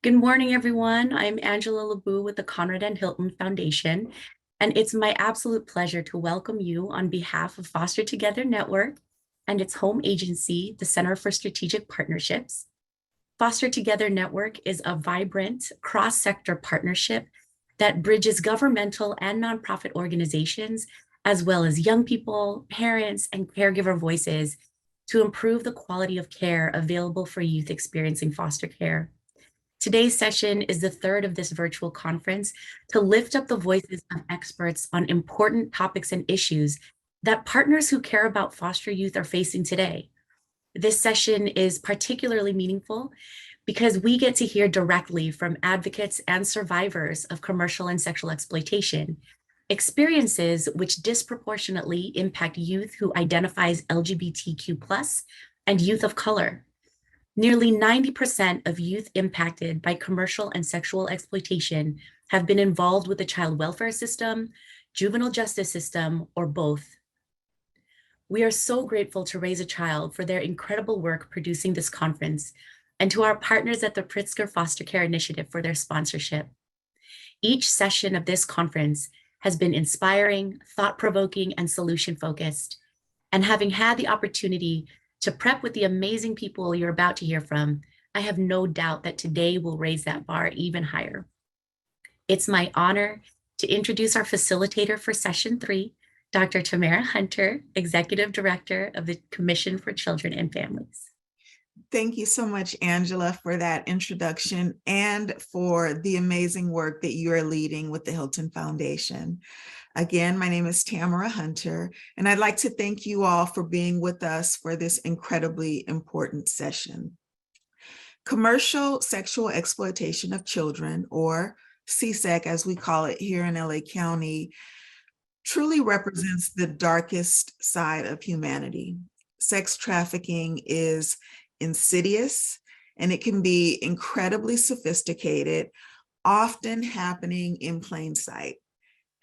Good morning, everyone. I'm Angela LoBue with the Conrad and Hilton Foundation, and it's my absolute pleasure to welcome you on behalf of Foster Together Network and its home agency, the Center for Strategic Partnerships. Foster Together Network is a vibrant cross-sector partnership that bridges governmental and nonprofit organizations, as well as young people, parents, and caregiver voices to improve the quality of care available for youth experiencing foster care. Today's session is the third of this virtual conference to lift up the voices of experts on important topics and issues that partners who care about foster youth are facing today. This session is particularly meaningful because we get to hear directly from advocates and survivors of commercial and sexual exploitation, experiences which disproportionately impact youth who identify as LGBTQ+ and youth of color. Nearly 90% of youth impacted by commercial and sexual exploitation have been involved with the child welfare system, juvenile justice system, or both. We are so grateful to Raise a Child for their incredible work producing this conference, and to our partners at the Pritzker Foster Care Initiative for their sponsorship. Each session of this conference has been inspiring, thought-provoking, and solution-focused. And having had the opportunity to prep with the amazing people you're about to hear from, I have no doubt that today will raise that bar even higher. It's my honor to introduce our facilitator for session 3, Dr. Tamara Hunter, Executive Director of the Commission for Children and Families. Thank you so much, Angela, for that introduction and for the amazing work that you are leading with the Hilton Foundation. Again, my name is Tamara Hunter, and I'd like to thank you all for being with us for this incredibly important session. Commercial sexual exploitation of children, or CSEC as we call it here in LA County, truly represents the darkest side of humanity. Sex trafficking is insidious, and it can be incredibly sophisticated, often happening in plain sight.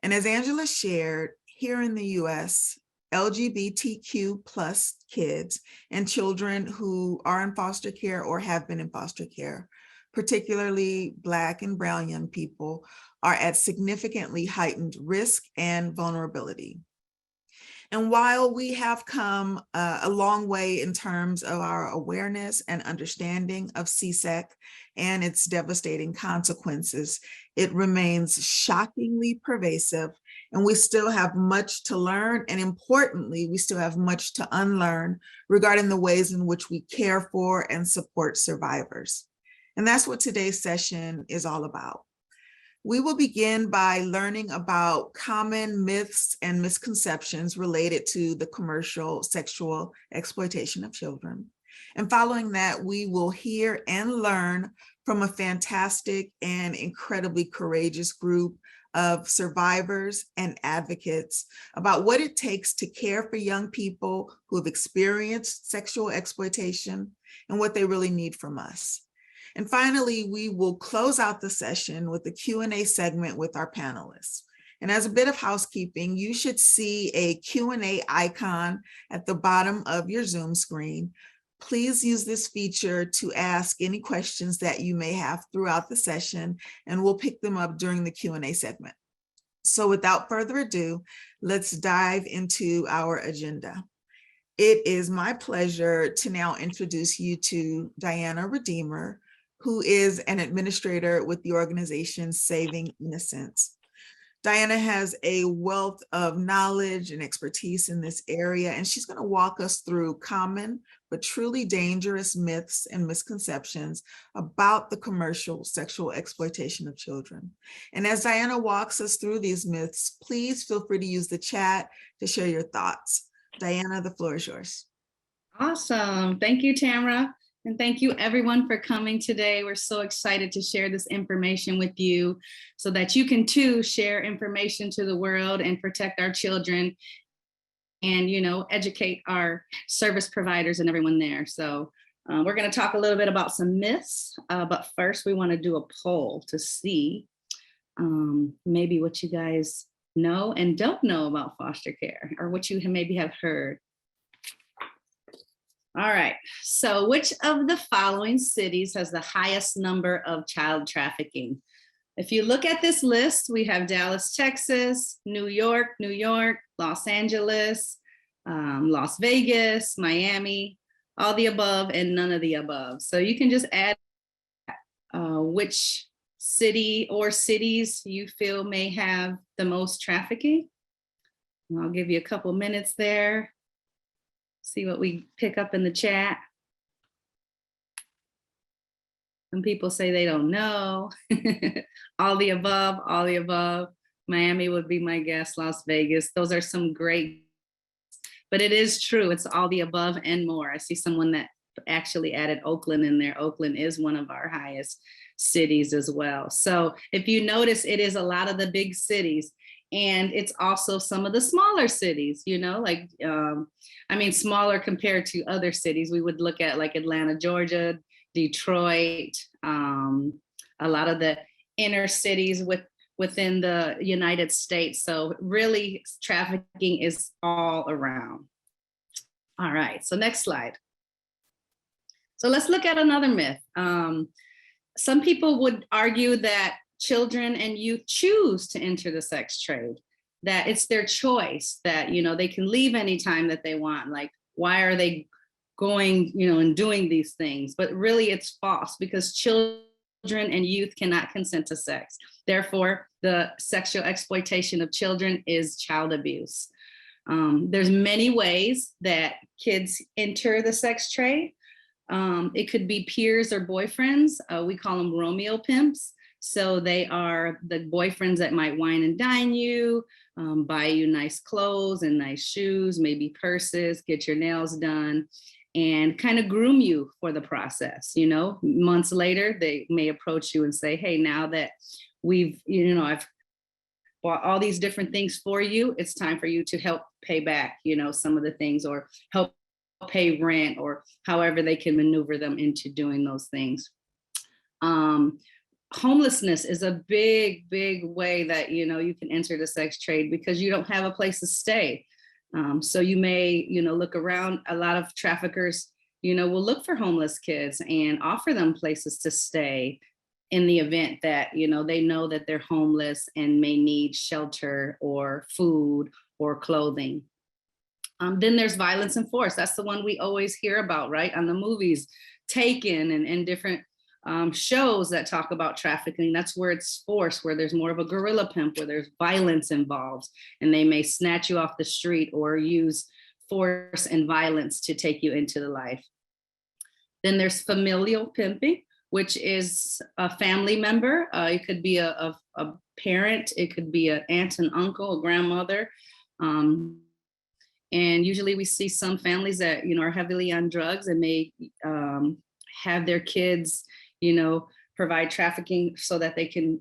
And as Angela shared, here in the US, LGBTQ+ kids and children who are in foster care or have been in foster care, particularly Black and Brown young people, are at significantly heightened risk and vulnerability. And while we have come a long way in terms of our awareness and understanding of CSEC and its devastating consequences, it remains shockingly pervasive, and we still have much to learn. And importantly, we still have much to unlearn regarding the ways in which we care for and support survivors. And that's what today's session is all about. We will begin by learning about common myths and misconceptions related to the commercial sexual exploitation of children. And following that, we will hear and learn from a fantastic and incredibly courageous group of survivors and advocates about what it takes to care for young people who have experienced sexual exploitation and what they really need from us. And finally, we will close out the session with a Q&A segment with our panelists. And as a bit of housekeeping, you should see a Q&A icon at the bottom of your Zoom screen. Please use this feature to ask any questions that you may have throughout the session, and we'll pick them up during the Q&A segment. So without further ado, let's dive into our agenda. It is my pleasure to now introduce you to Diana Redeemer, who is an administrator with the organization Saving Innocence. Diana has a wealth of knowledge and expertise in this area, and she's going to walk us through common but truly dangerous myths and misconceptions about the commercial sexual exploitation of children. And as Diana walks us through these myths, please feel free to use the chat to share your thoughts. Diana, the floor is yours. Awesome. Thank you, Tamara. And thank you everyone for coming today. We're so excited to share this information with you so that you can too share information to the world and protect our children and, educate our service providers and everyone there. So we're going to talk a little bit about some myths, but first we want to do a poll to see maybe what you guys know and don't know about foster care, or what you maybe have heard. All right, so which of the following cities has the highest number of child trafficking? If you look at this list, we have Dallas, Texas, New York, Los Angeles, Las Vegas, Miami, all the above and none of the above. So you can just add which city or cities you feel may have the most trafficking. And I'll give you a couple minutes there. See what we pick up in the chat. Some people say they don't know. All the above, all the above. Miami would be my guess, Las Vegas. Those are some great, but it is true. It's all the above and more. I see someone that actually added Oakland in there. Oakland is one of our highest cities as well. So if you notice, it is a lot of the big cities. And it's also some of the smaller cities, you know, like, I mean, smaller compared to other cities. We would look at like Atlanta, Georgia, Detroit, a lot of the inner cities within the United States. So really trafficking is all around. All right, so next slide. So let's look at another myth. Some people would argue that children and youth choose to enter the sex trade, that it's their choice, that, you know, they can leave anytime that they want. Like, why are they going, you know, and doing these things? But really it's false, because children and youth cannot consent to sex. Therefore, the sexual exploitation of children is child abuse. There's many ways that kids enter the sex trade. It could be peers or boyfriends. We call them Romeo pimps. So they are the boyfriends that might wine and dine you, buy you nice clothes and nice shoes, maybe purses, get your nails done, and kind of groom you for the process. You know, months later, they may approach you and say, hey, now that we've, you know, I've bought all these different things for you, it's time for you to help pay back, you know, some of the things, or help pay rent, or however they can maneuver them into doing those things. Homelessness is a big, big way that, you know, you can enter the sex trade, because you don't have a place to stay. So you may, you know, look around. A lot of traffickers, you know, will look for homeless kids and offer them places to stay in the event that, you know that they're homeless and may need shelter or food or clothing. Then there's violence and force. That's the one we always hear about, right? On the movies, Taken and different shows that talk about trafficking. That's where it's force, where there's more of a guerrilla pimp, where there's violence involved, and they may snatch you off the street or use force and violence to take you into the life. Then there's familial pimping, which is a family member. It could be a parent, it could be an aunt and uncle, a grandmother. And usually we see some families that, you know, are heavily on drugs and may have their kids, you know, provide trafficking so that they can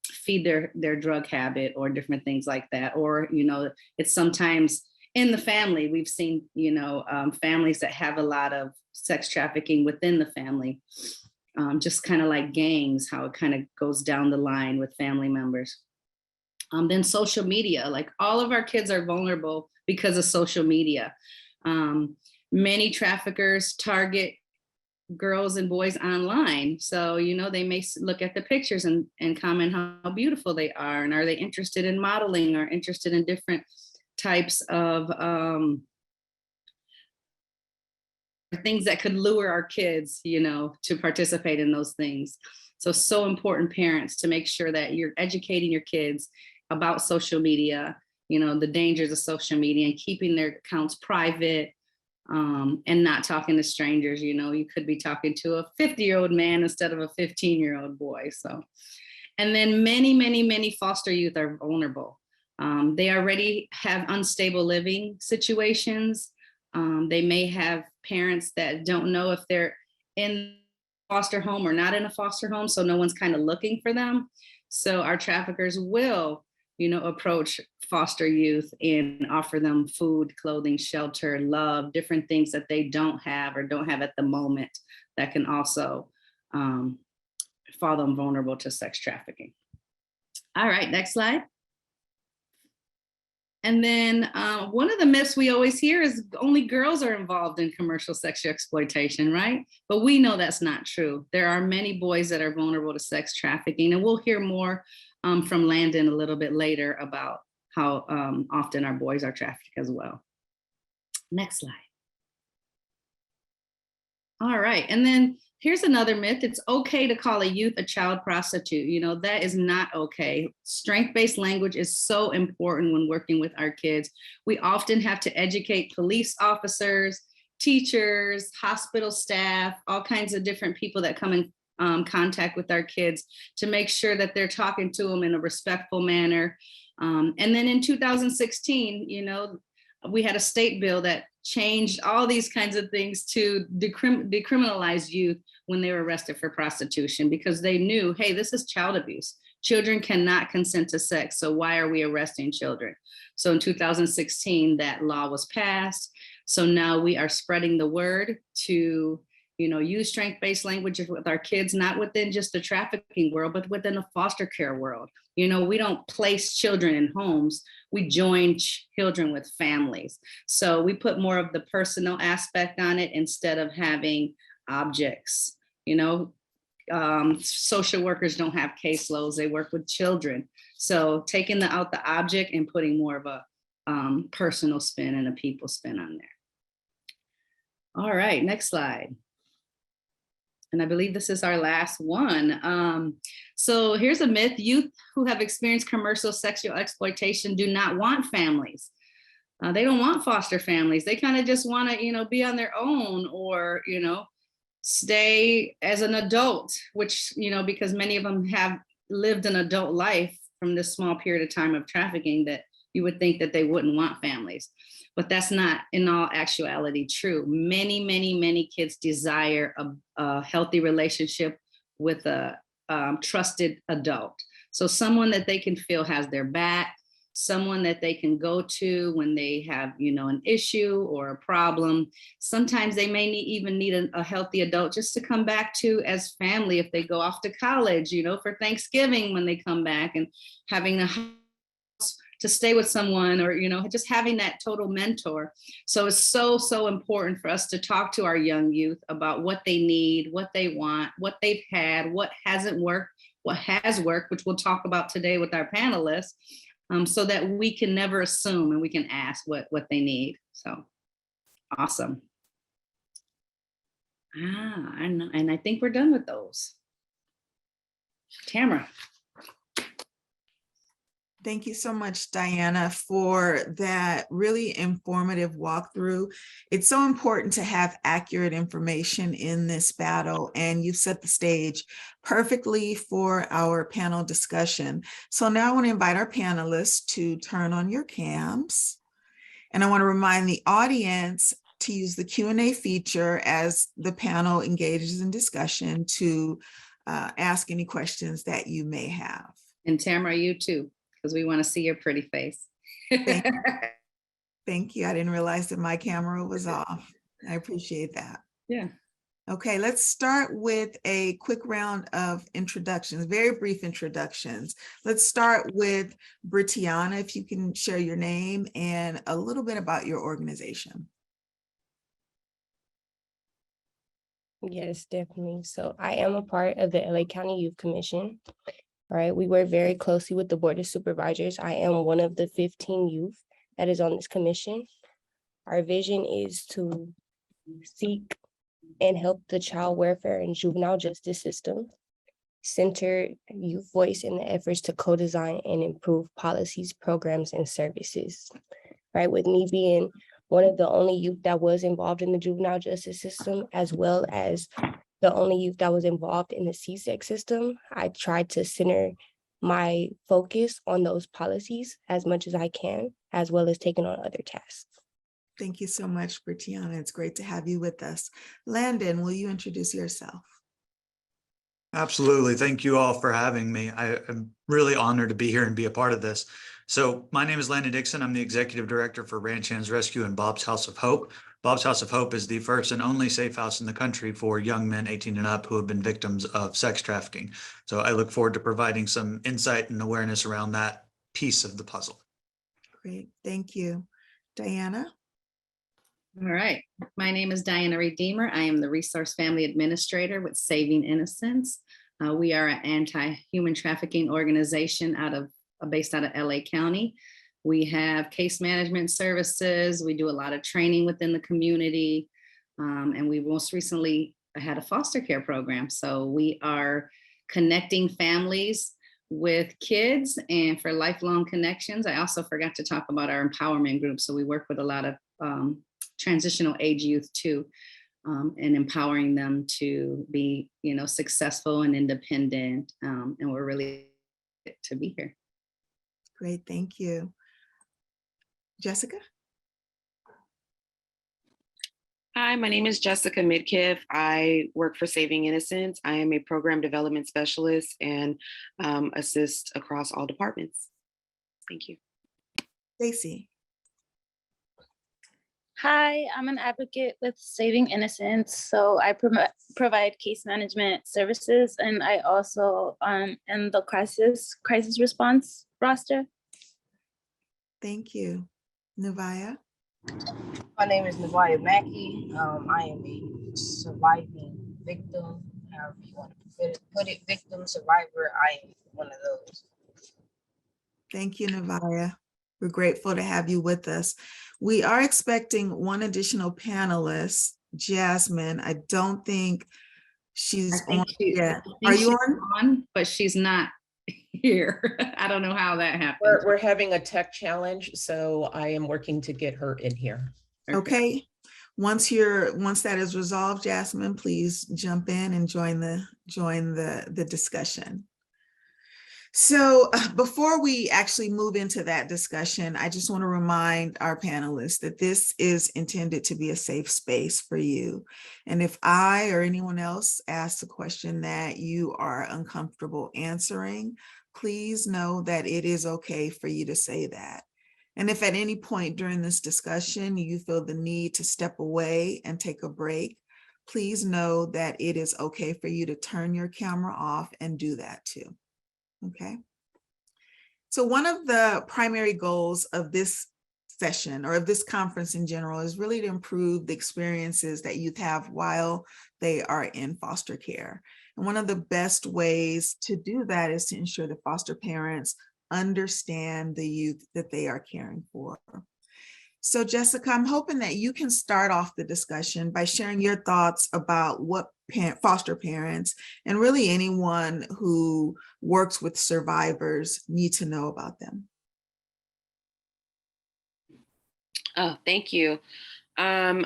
feed their drug habit or different things like that. Or, you know, it's sometimes in the family. We've seen, you know, families that have a lot of sex trafficking within the family, just kind of like gangs, how it kind of goes down the line with family members. Then social media, like all of our kids are vulnerable because of social media. Many traffickers target girls and boys online. So, you know, they may look at the pictures and comment how beautiful they are. And are they interested in modeling or interested in different types of things that could lure our kids, you know, to participate in those things. So important, parents, to make sure that you're educating your kids about social media, you know, the dangers of social media, and keeping their accounts private, and not talking to strangers. You know, you could be talking to a 50-year-old man instead of a 15-year-old boy. So, and then many foster youth are vulnerable. They already have unstable living situations. They may have parents that don't know if they're in foster home or not in a foster home, so no one's kind of looking for them. So our traffickers will, you know, approach foster youth and offer them food, clothing, shelter, love, different things that they don't have or don't have at the moment that can also fall them vulnerable to sex trafficking. All right, next slide. And then one of the myths we always hear is only girls are involved in commercial sexual exploitation, right? But we know that's not true. There are many boys that are vulnerable to sex trafficking, and we'll hear more from Landon a little bit later about how often our boys are trafficked as well. Next slide. All right, and then here's another myth. It's okay to call a youth a child prostitute. You know, that is not okay. Strength-based language is so important when working with our kids. We often have to educate police officers, teachers, hospital staff, all kinds of different people that come in contact with our kids to make sure that they're talking to them in a respectful manner. And then in 2016, you know, we had a state bill that changed all these kinds of things to decriminalize youth when they were arrested for prostitution, because they knew, hey, this is child abuse. Children cannot consent to sex, so why are we arresting children? So in 2016, that law was passed. So now we are spreading the word to, you know, use strength-based language with our kids, not within just the trafficking world, but within the foster care world. You know, we don't place children in homes, we join children with families. So we put more of the personal aspect on it instead of having objects. You know, social workers don't have caseloads, they work with children. So taking out the object and putting more of a personal spin and a people spin on there. All right, next slide. And I believe this is our last one. So here's a myth. Youth who have experienced commercial sexual exploitation do not want families. They don't want foster families. They kind of just want to, you know, be on their own, or, you know, stay as an adult, which, you know, because many of them have lived an adult life from this small period of time of trafficking, that you would think that they wouldn't want families. But that's not in all actuality true. Many, many, many kids desire a healthy relationship with a trusted adult. So someone that they can feel has their back, someone that they can go to when they have, you know, an issue or a problem. Sometimes they may even need a healthy adult just to come back to as family if they go off to college, you know, for Thanksgiving when they come back, and having a house to stay with someone, or, you know, just having that total mentor. So it's so, so important for us to talk to our young youth about what they need, what they want, what they've had, what hasn't worked, what has worked, which we'll talk about today with our panelists, so that we can never assume and we can ask what they need. So awesome. And I think we're done with those. Tamara. Thank you so much, Diana, for that really informative walkthrough. It's so important to have accurate information in this battle, and you've set the stage perfectly for our panel discussion. So now I want to invite our panelists to turn on your cams. And I want to remind the audience to use the Q&A feature as the panel engages in discussion to ask any questions that you may have. And Tamara, you too, because we want to see your pretty face. Thank you. Thank you. I didn't realize that my camera was off. I appreciate that. Yeah. Okay, let's start with a quick round of introductions, very brief introductions. Let's start with Britiana, if you can share your name and a little bit about your organization. Yes, definitely. So I am a part of the LA County Youth Commission. All right, we work very closely with the Board of Supervisors. I am one of the 15 youth that is on this commission. Our vision is to seek and help the child welfare and juvenile justice system, center youth voice in the efforts to co-design and improve policies, programs, and services. Right, with me being one of the only youth that was involved in the juvenile justice system, as well as the only youth that was involved in the CSEC system, I tried to center my focus on those policies as much as I can, as well as taking on other tasks. Thank you so much, Britiana. It's great to have you with us. Landon, will you introduce yourself? Absolutely. Thank you all for having me. I am really honored to be here and be a part of this. So my name is Landon Dickeson. I'm the Executive Director for Ranch Hands Rescue and Bob's House of Hope. Bob's House of Hope is the first and only safe house in the country for young men 18 and up who have been victims of sex trafficking. So I look forward to providing some insight and awareness around that piece of the puzzle. Great, thank you. Diana? All right. My name is Diana Redeemer. I am the Resource Family Administrator with Saving Innocence. We are an anti-human trafficking organization based out of LA County. We have case management services. We do a lot of training within the community. And we most recently had a foster care program. So we are connecting families with kids and for lifelong connections. I also forgot to talk about our empowerment group. So we work with a lot of transitional age youth too, and empowering them to be, successful and independent. And we're really to be here. Great, thank you. Jessica? Hi, my name is Jessica Midkiff. I work for Saving Innocence. I am a program development specialist and assist across all departments. Thank you. Stacy? Hi, I'm an advocate with Saving Innocence. So I provide case management services, and I also am the crisis response roster. Thank you. Navya? My name is Navya Mackey. I am a surviving victim, however you want to put it, victim, survivor. I am one of those. Thank you, Navya. We're grateful to have you with us. We are expecting one additional panelist, Jasmine. I don't think she's on yet. Are you on? But she's not here. I don't know how that happened. We're having a tech challenge, so I am working to get her in here. Okay. Once that is resolved, Jasmine, please jump in and join the discussion. So before we actually move into that discussion, I just want to remind our panelists that this is intended to be a safe space for you. And if I or anyone else asks a question that you are uncomfortable answering, please know that it is okay for you to say that. And if at any point during this discussion, you feel the need to step away and take a break, please know that it is okay for you to turn your camera off and do that too. Okay. So one of the primary goals of this session or of this conference in general is really to improve the experiences that youth have while they are in foster care. And one of the best ways to do that is to ensure that foster parents understand the youth that they are caring for. So Jessica, I'm hoping that you can start off the discussion by sharing your thoughts about what foster parents and really anyone who works with survivors need to know about them. Oh, thank you. With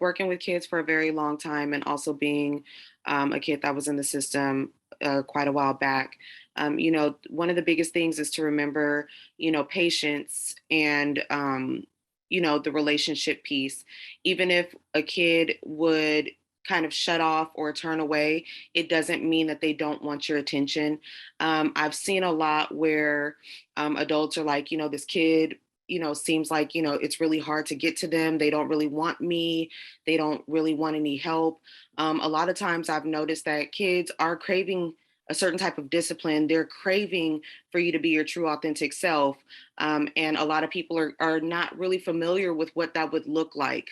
working with kids for a very long time and also being a kid that was in the system quite a while back, one of the biggest things is to remember, patience and, the relationship piece. Even if a kid would kind of shut off or turn away, it doesn't mean that they don't want your attention. I've seen a lot where adults are like, this kid, seems like, it's really hard to get to them. They don't really want me. They don't really want any help. A lot of times I've noticed that kids are craving a certain type of discipline. They're craving for you to be your true authentic self. And a lot of people are not really familiar with what that would look like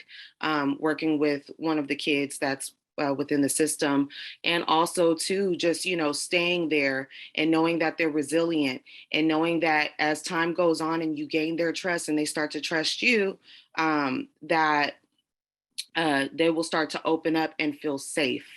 working with one of the kids that's within the system. And also too, just, staying there and knowing that they're resilient and knowing that as time goes on and you gain their trust and they start to trust you, that they will start to open up and feel safe.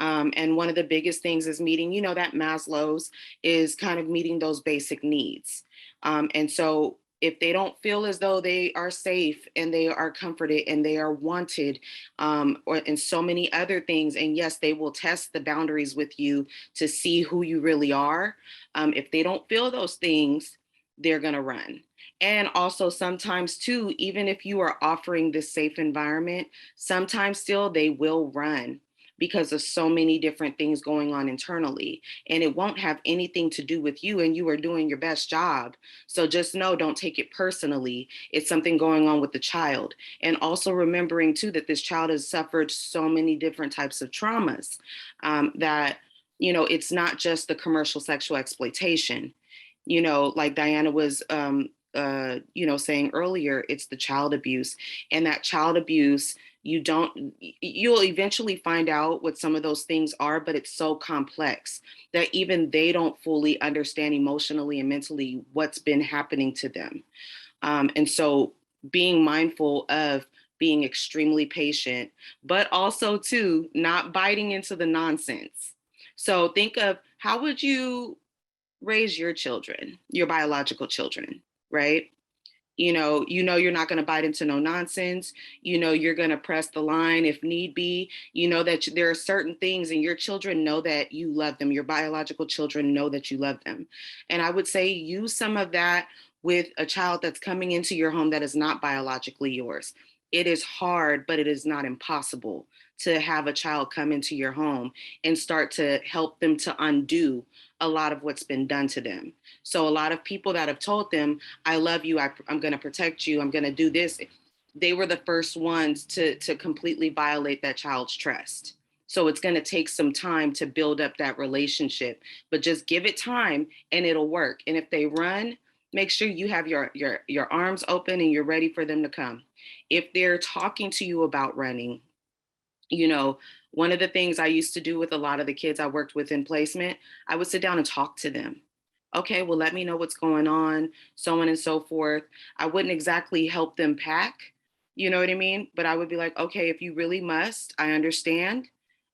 And one of the biggest things is meeting, that Maslow's is kind of meeting those basic needs. And so if they don't feel as though they are safe and they are comforted and they are wanted, or in so many other things, and yes, they will test the boundaries with you to see who you really are. If they don't feel those things, they're going to run. And also sometimes too, even if you are offering this safe environment, sometimes still they will run because of so many different things going on internally. And it won't have anything to do with you, and you are doing your best job. So just know, don't take it personally. It's something going on with the child. And also remembering too, that this child has suffered so many different types of traumas that, it's not just the commercial sexual exploitation. You know, like Diana was, you know, saying earlier, it's the child abuse, and that child abuse, you'll eventually find out what some of those things are, but it's so complex that even they don't fully understand emotionally and mentally what's been happening to them. And so being mindful of being extremely patient, but also too, not biting into the nonsense. So think of, how would you raise your children, your biological children, right? You know you're not going to bite into no nonsense. You know you're going to press the line if need be. You know that there are certain things, and your children know that you love them. Your biological children know that you love them. And I would say use some of that with a child that's coming into your home that is not biologically yours. It is hard, but it is not impossible to have a child come into your home and start to help them to undo a lot of what's been done to them. So a lot of people that have told them, I love you, I'm going to protect you, I'm going to do this, they were the first ones to completely violate that child's trust. So it's going to take some time to build up that relationship, but just give it time and it'll work. And if they run, make sure you have your arms open and you're ready for them to come. If they're talking to you about running, you know, one of the things I used to do with a lot of the kids I worked with in placement, I would sit down and talk to them. Okay, well, let me know what's going on, so on and so forth. I wouldn't exactly help them pack, you know what I mean? But I would be like, okay, if you really must, I understand,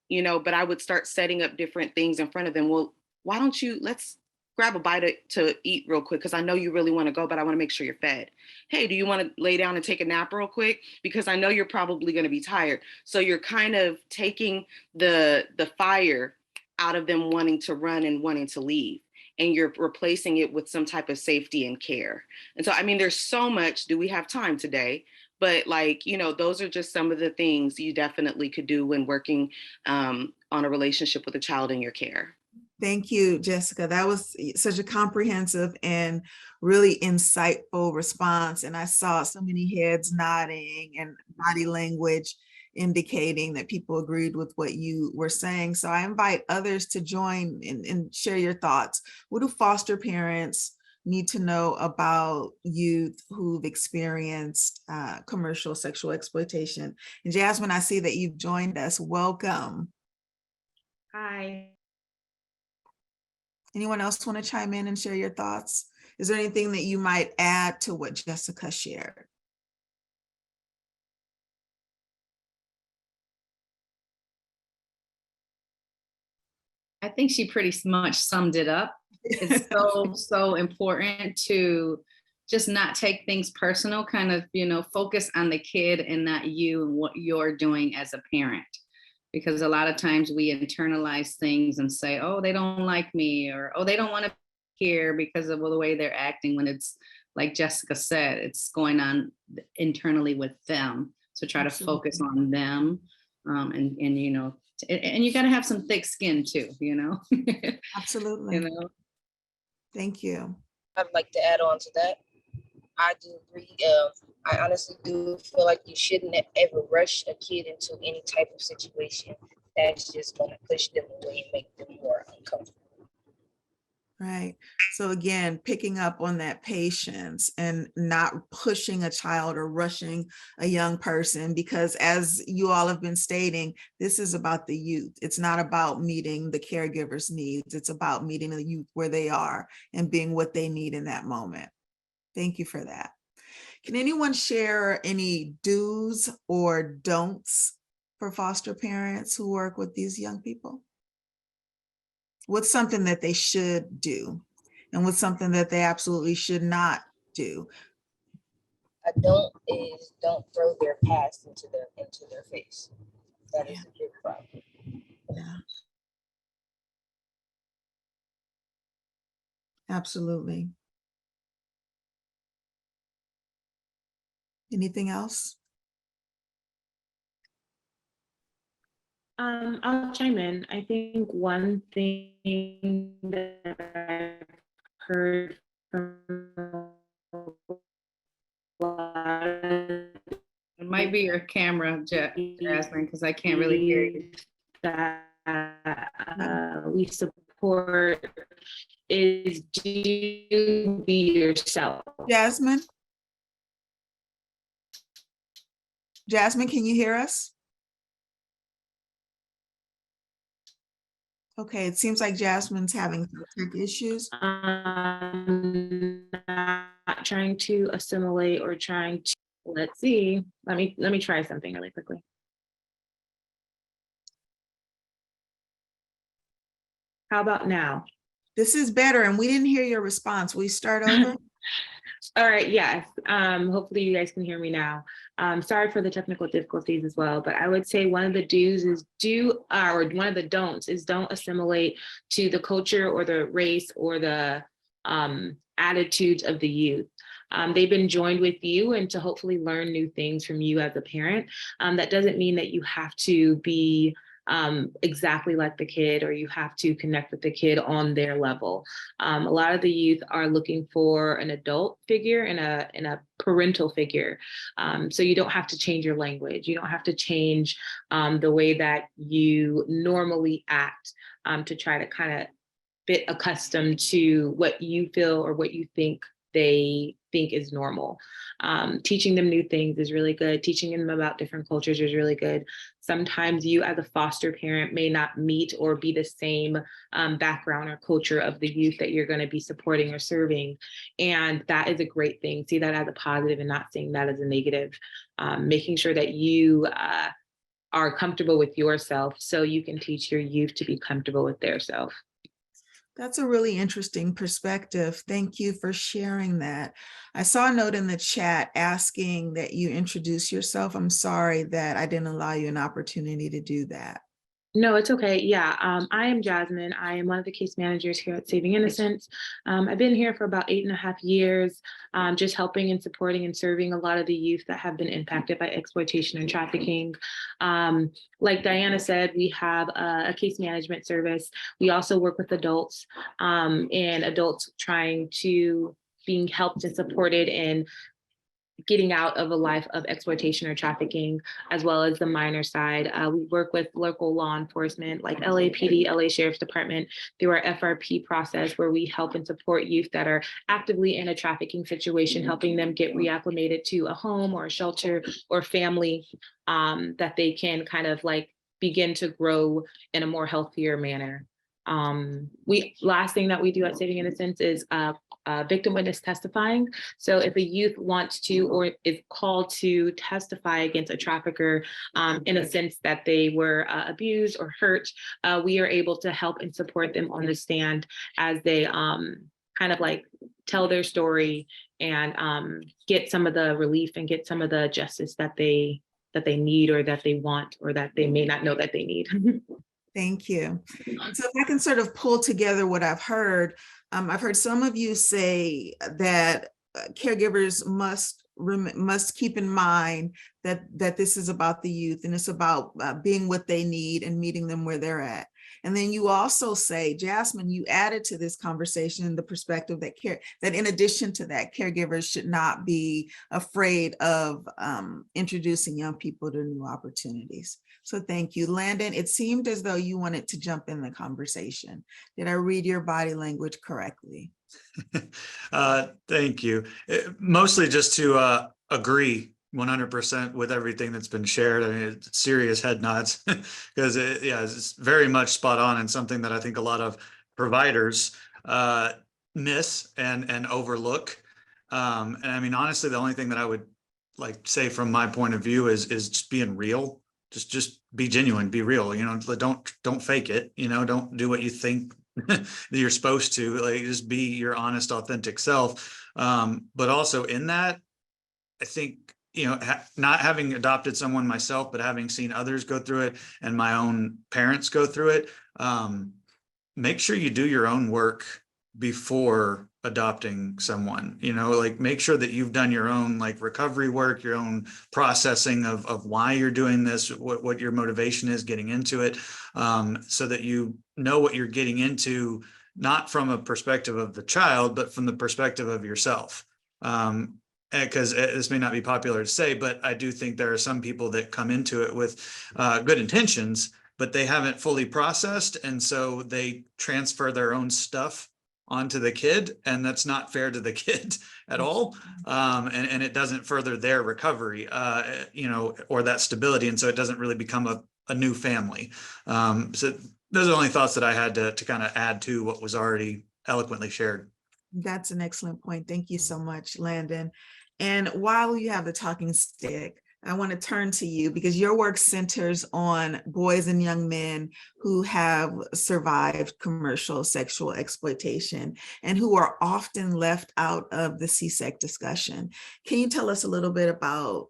you know, but I would start setting up different things in front of them. Well, why don't you, let's grab a bite to eat real quick, because I know you really want to go, but I want to make sure you're fed. Hey, do you want to lay down and take a nap real quick? Because I know you're probably going to be tired. So you're kind of taking the fire out of them wanting to run and wanting to leave, and you're replacing it with some type of safety and care. And so, I mean, there's so much. Do we have time today? But like, you know, those are just some of the things you definitely could do when working on a relationship with a child in your care. Thank you, Jessica. That was such a comprehensive and really insightful response. And I saw so many heads nodding and body language indicating that people agreed with what you were saying. So I invite others to join and share your thoughts. What do foster parents need to know about youth who've experienced commercial sexual exploitation? And Jasmine, I see that you've joined us. Welcome. Hi. Anyone else want to chime in and share your thoughts? Is there anything that you might add to what Jessica shared? I think she pretty much summed it up. It's so important to just not take things personal, kind of, you know, focus on the kid and not you and what you're doing as a parent. Because a lot of times we internalize things and say, oh, they don't like me, or, oh, they don't want to be here because of the way they're acting, when it's like Jessica said, it's going on internally with them. So try Absolutely. to focus on them, and you know, and you got to have some thick skin too, you know. Absolutely. You know? Thank you. I'd like to add on to that. I do agree. I honestly do feel like you shouldn't ever rush a kid into any type of situation that's just going to push them away and make them more uncomfortable. Right. So again, picking up on that patience and not pushing a child or rushing a young person, because as you all have been stating, this is about the youth. It's not about meeting the caregiver's needs. It's about meeting the youth where they are and being what they need in that moment. Thank you for that. Can anyone share any do's or don'ts for foster parents who work with these young people? What's something that they should do, and what's something that they absolutely should not do? A don't is don't throw their past into their face. That is a big problem. Yeah. Absolutely. Anything else? I'll chime in. I think one thing that I've heard from a lot of It might be your camera, Jasmine, because I can't really hear you. that we support is do you be yourself. Jasmine? Jasmine, can you hear us? Okay, it seems like Jasmine's having tech issues. Not trying to assimilate or trying to, let's see, let me try something really quickly. How about now? This is better, and we didn't hear your response. We start over? All right, yes. Hopefully you guys can hear me now. Sorry for the technical difficulties as well, but I would say one of the do's is or one of the don'ts is don't assimilate to the culture or the race or the attitudes of the youth. They've been joined with you and to hopefully learn new things from you as a parent. That doesn't mean that you have to be exactly like the kid, or you have to connect with the kid on their level. A lot of the youth are looking for an adult figure and a parental figure. So you don't have to change your language. You don't have to change the way that you normally act to try to kind of get accustomed to what you feel or what you think they think is normal. Teaching them new things is really good. Teaching them about different cultures is really good. Sometimes you as a foster parent may not meet or be the same background or culture of the youth that you're going to be supporting or serving. And that is a great thing. See that as a positive and not seeing that as a negative. Making sure that you are comfortable with yourself so you can teach your youth to be comfortable with their self. That's a really interesting perspective. Thank you for sharing that. I saw a note in the chat asking that you introduce yourself. I'm sorry that I didn't allow you an opportunity to do that. No, it's okay. Yeah, I am Jasmine. I am one of the case managers here at Saving Innocence. I've been here for about 8.5 years, just helping and supporting and serving a lot of the youth that have been impacted by exploitation and trafficking. Like Diana said, we have a case management service. We also work with adults and adults trying to being helped and supported in getting out of a life of exploitation or trafficking, as well as the minor side. We work with local law enforcement like LAPD, LA Sheriff's Department through our FRP process, where we help and support youth that are actively in a trafficking situation, helping them get reacclimated to a home or a shelter or family that they can kind of like begin to grow in a more healthier manner. Last thing that we do at Saving Innocence is victim witness testifying. So if a youth wants to or is called to testify against a trafficker in a sense that they were abused or hurt, we are able to help and support them on the stand as they kind of like tell their story and get some of the relief and get some of the justice that they need or that they want or that they may not know that they need. Thank you. So if I can sort of pull together what I've heard some of you say that caregivers must keep in mind that this is about the youth and it's about being what they need and meeting them where they're at. And then you also say, Jasmine, you added to this conversation the perspective that in addition to that, caregivers should not be afraid of introducing young people to new opportunities. So thank you. Landon, it seemed as though you wanted to jump in the conversation. Did I read your body language correctly? Thank you. Mostly just to agree 100% with everything that's been shared. I mean, it's serious head nods because it's very much spot on and something that I think a lot of providers miss and overlook. And I mean, honestly, the only thing that I would like say from my point of view is just being real. Just be genuine, be real, don't fake it, don't do what you think that you're supposed to, like just be your honest, authentic self. But also in that, I think, not having adopted someone myself, but having seen others go through it and my own parents go through it, make sure you do your own work before adopting someone, like make sure that you've done your own like recovery work, your own processing of why you're doing this, what your motivation is getting into it, so that you know what you're getting into, not from a perspective of the child, but from the perspective of yourself. Because this may not be popular to say, but I do think there are some people that come into it with good intentions, but they haven't fully processed. And so they transfer their own stuff onto the kid, and that's not fair to the kid at all. And it doesn't further their recovery, or that stability. And so it doesn't really become a new family. So those are the only thoughts that I had to kind of add to what was already eloquently shared. That's an excellent point. Thank you so much, Landon. And while you have the talking stick, I want to turn to you because your work centers on boys and young men who have survived commercial sexual exploitation and who are often left out of the CSEC discussion. Can you tell us a little bit about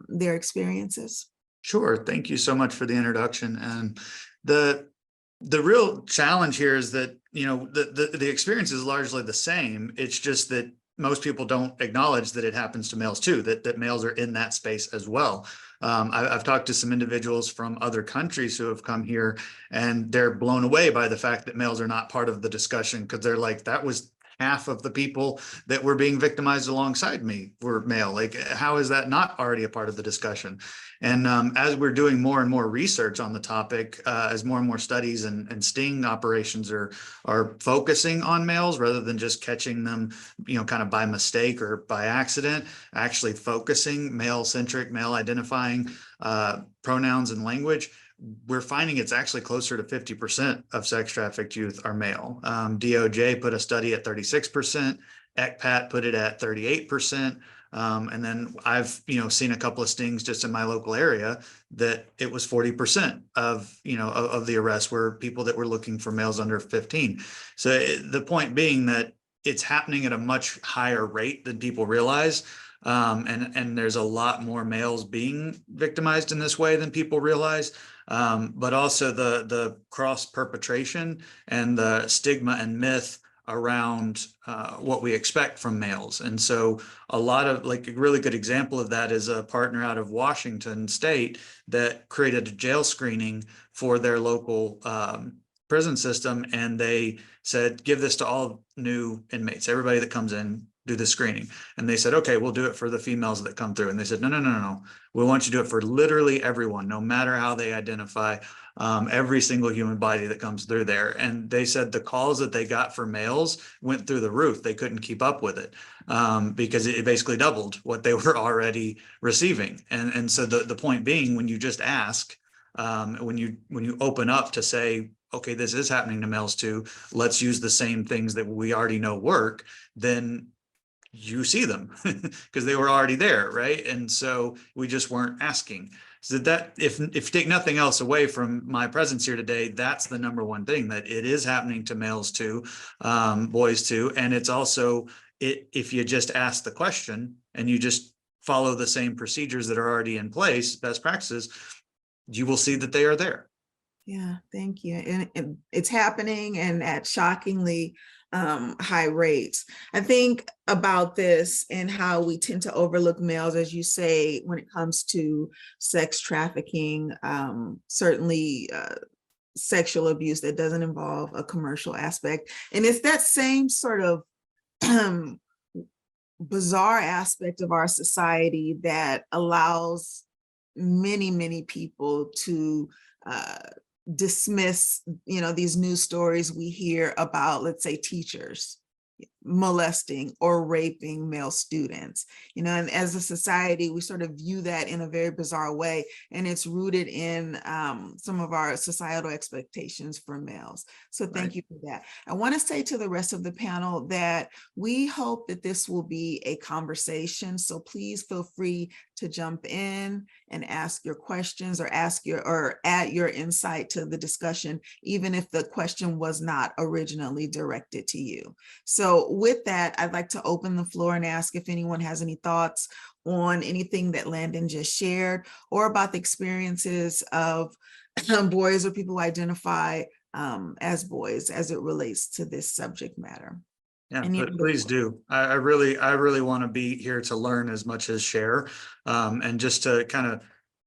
their experiences? Sure. Thank you so much for the introduction. And the real challenge here is that, the experience is largely the same. It's just that most people don't acknowledge that it happens to males too, that males are in that space as well. I've talked to some individuals from other countries who have come here, and they're blown away by the fact that males are not part of the discussion, because they're like, that was half of the people that were being victimized alongside me were male. Like, how is that not already a part of the discussion? And as we're doing more and more research on the topic, as more and more studies and sting operations are focusing on males rather than just catching them, kind of by mistake or by accident, actually focusing male-centric, male-identifying pronouns and language, we're finding it's actually closer to 50% of sex trafficked youth are male. DOJ put a study at 36%, ECPAT put it at 38%. And then I've, seen a couple of stings just in my local area that it was 40% of the arrests were people that were looking for males under 15. So the point being that it's happening at a much higher rate than people realize. And there's a lot more males being victimized in this way than people realize. But also the cross perpetration and the stigma and myth around what we expect from males. And so a lot of, like, a really good example of that is a partner out of Washington State that created a jail screening for their local prison system. And they said, give this to all new inmates, everybody that comes in, do the screening. And they said, okay, we'll do it for the females that come through. And they said, no. We want you to do it for literally everyone, no matter how they identify, every single human body that comes through there. And they said the calls that they got for males went through the roof. They couldn't keep up with it because it basically doubled what they were already receiving. And so the point being, when you just ask, when you open up to say, okay, this is happening to males too, let's use the same things that we already know work, then you see them because they were already there, right? And so we just weren't asking. So that if you take nothing else away from my presence here today, that's the number one thing, that it is happening to males too, boys too. And it's also, if you just ask the question and you just follow the same procedures that are already in place, best practices, you will see that they are there. Yeah, thank you. And it's happening, and at shockingly high rates. I think about this and how we tend to overlook males, as you say, when it comes to sex trafficking, certainly sexual abuse that doesn't involve a commercial aspect. And it's that same sort of bizarre aspect of our society that allows many people to dismiss, these news stories we hear about, let's say, teachers molesting or raping male students, and as a society, we sort of view that in a very bizarre way, and it's rooted in some of our societal expectations for males. So thank you for that. I want to say to the rest of the panel that we hope that this will be a conversation, so please feel free to jump in and ask your questions or add your insight to the discussion, even if the question was not originally directed to you. So with that, I'd like to open the floor and ask if anyone has any thoughts on anything that Landon just shared, or about the experiences of boys or people who identify as boys as it relates to this subject matter. Yeah, but please do. I really want to be here to learn as much as share, and just to kind of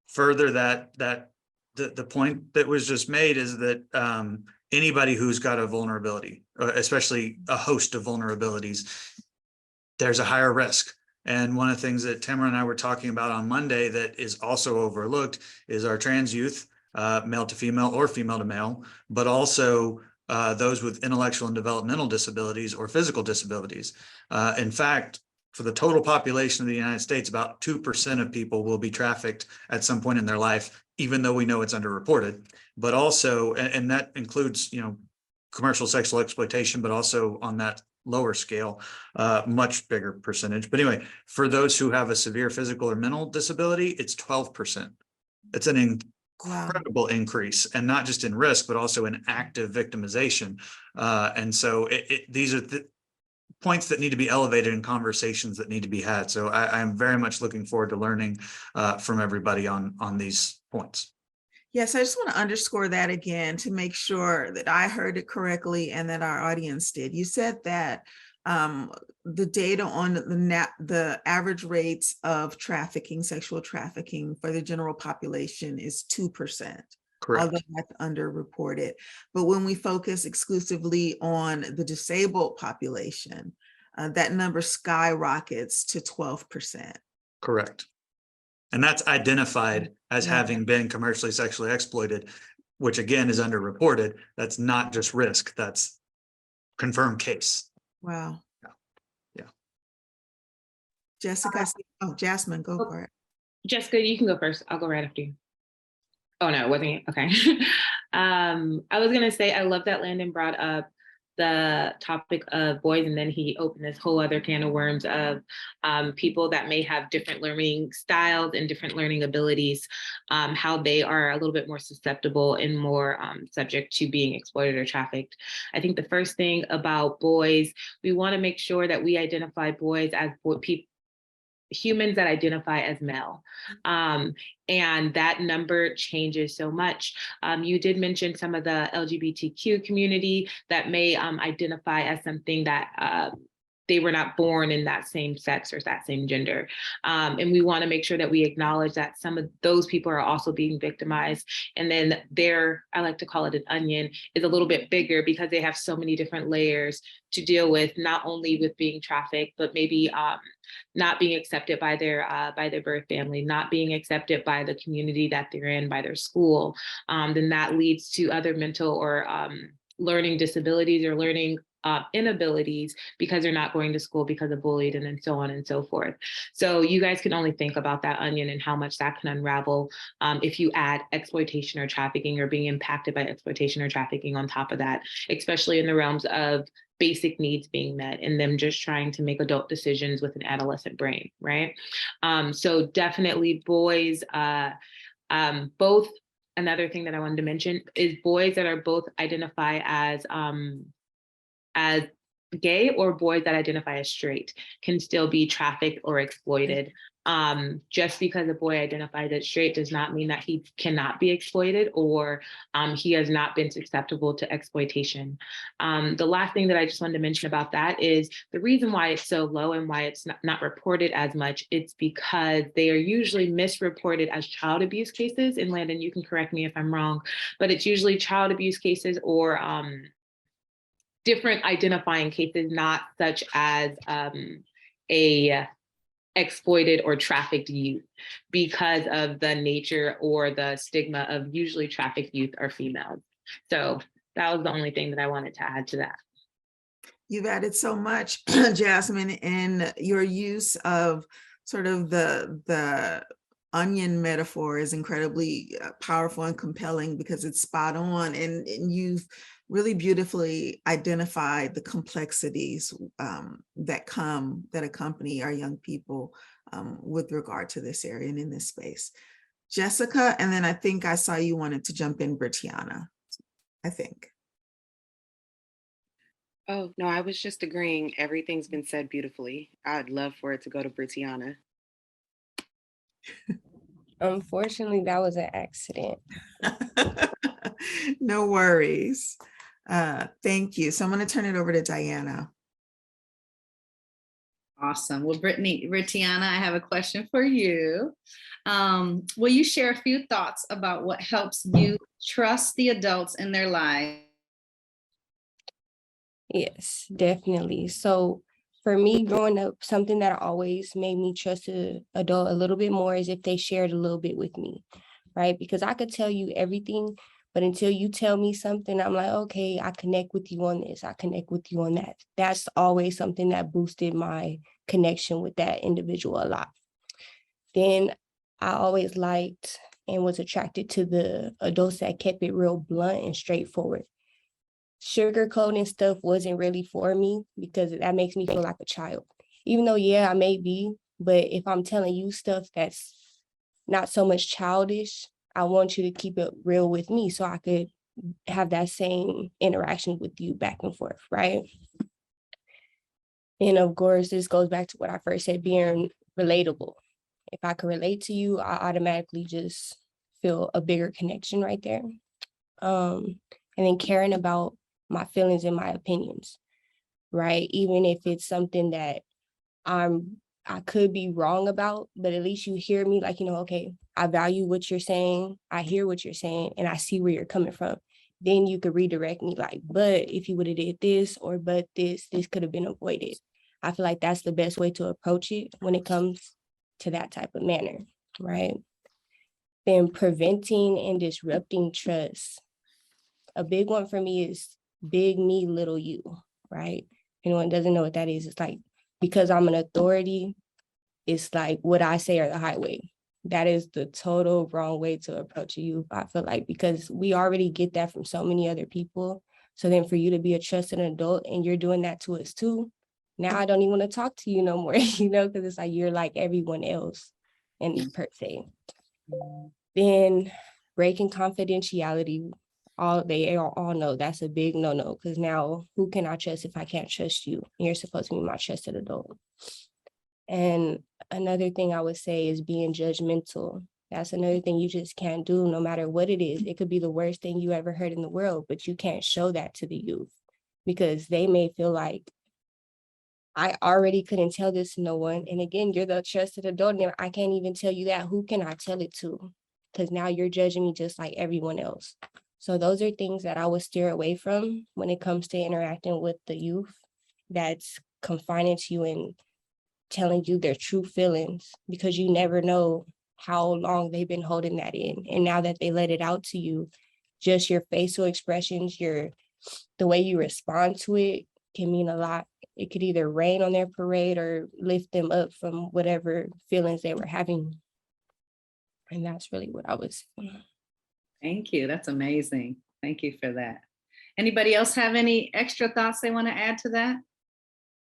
further the point that was just made is that anybody who's got a vulnerability, especially a host of vulnerabilities, there's a higher risk. And one of the things that Tamara and I were talking about on Monday that is also overlooked is our trans youth, male to female or female to male, but also those with intellectual and developmental disabilities or physical disabilities. In fact, for the total population of the United States, about 2% of people will be trafficked at some point in their life, even though we know it's underreported. But also, and that includes, commercial sexual exploitation, but also on that lower scale, much bigger percentage. But anyway, for those who have a severe physical or mental disability, it's 12%. It's an incredible increase, and not just in risk, but also in active victimization. And so these are the points that need to be elevated and conversations that need to be had. So I'm very much looking forward to learning from everybody on these points. Yes, I just want to underscore that again to make sure that I heard it correctly and that our audience did. You said that the data on the average rates of trafficking, sexual trafficking for the general population is 2%. Correct. Although that's underreported. But when we focus exclusively on the disabled population, that number skyrockets to 12%. Correct. And that's identified as Yeah. having been commercially sexually exploited, which again is underreported. That's not just risk, that's confirmed case. Wow. Yeah. Jessica, Jasmine, go for it. Jessica, you can go first. I'll go right after you. Oh, no, it wasn't you. Okay. I was going to say, I love that Landon brought up the topic of boys, and then he opened this whole other can of worms of people that may have different learning styles and different learning abilities, how they are a little bit more susceptible and more subject to being exploited or trafficked. I think the first thing about boys, we want to make sure that we identify boys as humans that identify as male. And that number changes so much. You did mention some of the LGBTQ community that may identify as something that they were not born in that same sex or that same gender. And we want to make sure that we acknowledge that some of those people are also being victimized. And then I like to call it an onion, is a little bit bigger because they have so many different layers to deal with, not only with being trafficked, but maybe not being accepted by their birth family, not being accepted by the community that they're in, by their school. Then that leads to other mental or learning disabilities or learning inabilities because they're not going to school because of bullied, and then so on and so forth. So you guys can only think about that onion and how much that can unravel if you add exploitation or trafficking or being impacted by exploitation or trafficking on top of that, especially in the realms of basic needs being met and them just trying to make adult decisions with an adolescent brain, right? So definitely boys, both. Another thing that I wanted to mention is boys that are both identify as gay or boys that identify as straight can still be trafficked or exploited. Just because a boy identifies as straight does not mean that he cannot be exploited or he has not been susceptible to exploitation. The last thing that I just wanted to mention about that is the reason why it's so low and why it's not reported as much, it's because they are usually misreported as child abuse cases. And Landon, you can correct me if I'm wrong, but it's usually child abuse cases or different identifying cases, not such as a exploited or trafficked youth, because of the nature or the stigma of usually trafficked youth are females. So that was the only thing that I wanted to add to that. You've added so much, Jasmine, in your use of sort of the onion metaphor is incredibly powerful and compelling because it's spot on, and you've really beautifully identified the complexities that accompany our young people with regard to this area and in this space. Jessica, and then I think I saw you wanted to jump in, Brittana, I think. Oh, no, I was just agreeing. Everything's been said beautifully. I'd love for it to go to Brittana. Unfortunately, that was an accident. No worries. Thank you. So I'm going to turn it over to Diana. Awesome. Well, Brittana, I have a question for you. Will you share a few thoughts about what helps you trust the adults in their lives? Yes, definitely. So for me, growing up, something that always made me trust an adult a little bit more is if they shared a little bit with me, right? Because I could tell you everything, But until you tell me something, I'm like, okay, I connect with you on this. I connect with you on that. That's always something that boosted my connection with that individual a lot. Then I always liked and was attracted to the adults that kept it real blunt and straightforward. Sugarcoating stuff wasn't really for me because that makes me feel like a child. Even though, yeah, I may be, but if I'm telling you stuff that's not so much childish, I want you to keep it real with me so I could have that same interaction with you back and forth, right? And of course, this goes back to what I first said, being relatable. If I can relate to you, I automatically just feel a bigger connection right there. And then caring about my feelings and my opinions, right? Even if it's something that I could be wrong about, but at least you hear me like, okay, I value what you're saying. I hear what you're saying and I see where you're coming from. Then you could redirect me like, but if you would have did this or but this could have been avoided. I feel like that's the best way to approach it when it comes to that type of manner, right? Then preventing and disrupting trust. A big one for me is big me, little you, right? Anyone doesn't know what that is, it's like, because I'm an authority, it's like what I say or the highway. That is the total wrong way to approach a youth, I feel like, because we already get that from so many other people. So then for you to be a trusted adult and you're doing that to us too, now I don't even want to talk to you no more, because it's like you're like everyone else and per se. Then breaking confidentiality, they all know that's a big no-no, because now who can I trust if I can't trust you? And you're supposed to be my trusted adult. And another thing I would say is being judgmental. That's another thing you just can't do no matter what it is. It could be the worst thing you ever heard in the world, but you can't show that to the youth because they may feel like, I already couldn't tell this to no one. And again, you're the trusted adult and I can't even tell you that. Who can I tell it to? Because now you're judging me just like everyone else. So those are things that I would steer away from when it comes to interacting with the youth that's confining to you and telling you their true feelings, because you never know how long they've been holding that in. And now that they let it out to you, just your facial expressions, the way you respond to it can mean a lot. It could either rain on their parade or lift them up from whatever feelings they were having. And that's really what I was saying. Thank you. That's amazing. Thank you for that. Anybody else have any extra thoughts they want to add to that?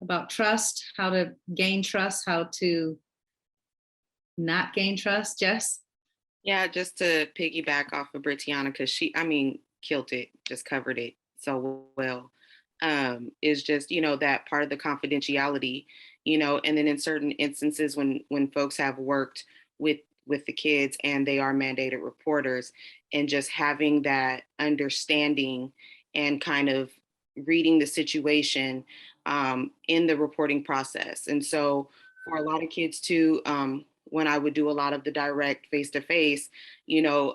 About trust, how to gain trust, how to not gain trust, Jess? Yeah, just to piggyback off of Brittany, because she, killed it, just covered it so well. Is just, that part of the confidentiality, and then in certain instances when folks have worked with the kids and they are mandated reporters, and just having that understanding and kind of reading the situation in the reporting process. And so for a lot of kids too, when I would do a lot of the direct face-to-face,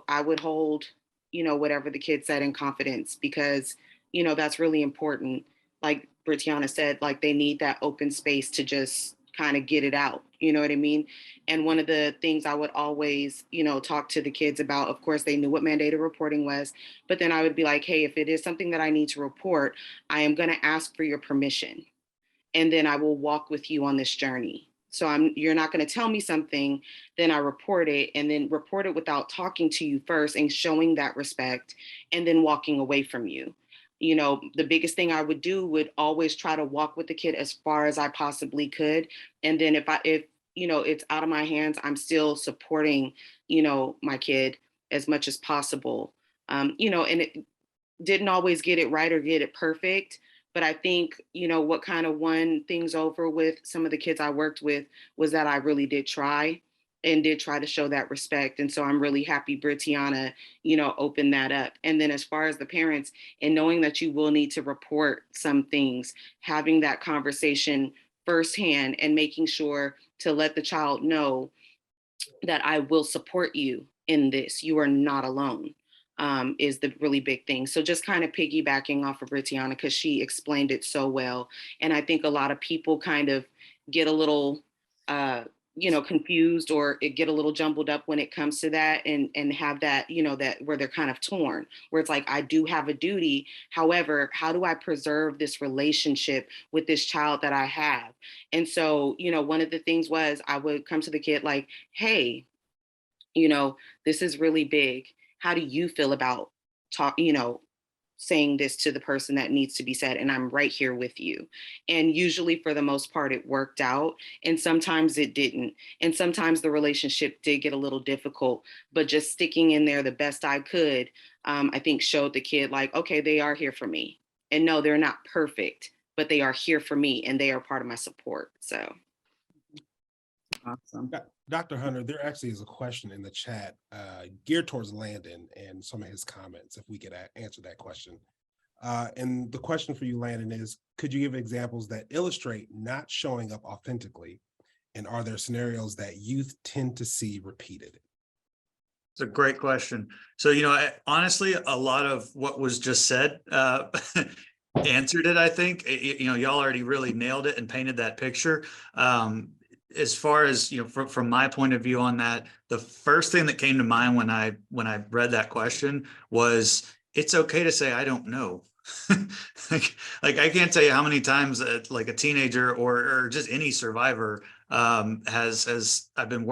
I would hold, whatever the kid said in confidence, because, that's really important. Like Brittany said, like they need that open space to just kind of get it out. You know what I mean? And one of the things I would always, talk to the kids about, of course, they knew what mandated reporting was, but then I would be like, hey, if it is something that I need to report, I am going to ask for your permission. And then I will walk with you on this journey. So you're not going to tell me something, then I report it, and then report it without talking to you first and showing that respect, and then walking away from you. The biggest thing I would do would always try to walk with the kid as far as I possibly could. And then if it's out of my hands, I'm still supporting, my kid as much as possible. And it didn't always get it right or get it perfect. But I think, what kind of won things over with some of the kids I worked with was that I really did try to show that respect. And so I'm really happy Brittany, opened that up. And then as far as the parents, and knowing that you will need to report some things, having that conversation firsthand and making sure to let the child know that I will support you in this. You are not alone. Is the really big thing. So just kind of piggybacking off of Brittany, because she explained it so well. And I think a lot of people kind of get a little confused or it get a little jumbled up when it comes to that, and have that, that where they're kind of torn, where it's like, I do have a duty. However, how do I preserve this relationship with this child that I have? And so, one of the things was I would come to the kid like, hey, this is really big. How do you feel about saying this to the person that needs to be said? And I'm right here with you. And usually for the most part, it worked out. And sometimes it didn't. And sometimes the relationship did get a little difficult, but just sticking in there the best I could, I think showed the kid like, okay, they are here for me. And no, they're not perfect, but they are here for me and they are part of my support. So. Awesome. Dr. Hunter, there actually is a question in the chat geared towards Landon and some of his comments, if we could answer that question. And the question for you, Landon, is could you give examples that illustrate not showing up authentically? And are there scenarios that youth tend to see repeated? It's a great question. So, honestly, a lot of what was just said answered it, I think. Y'all already really nailed it and painted that picture. As far as, from my point of view on that, the first thing that came to mind when I read that question was, it's okay to say, I don't know. like I can't tell you how many times like a teenager or just any survivor has I've been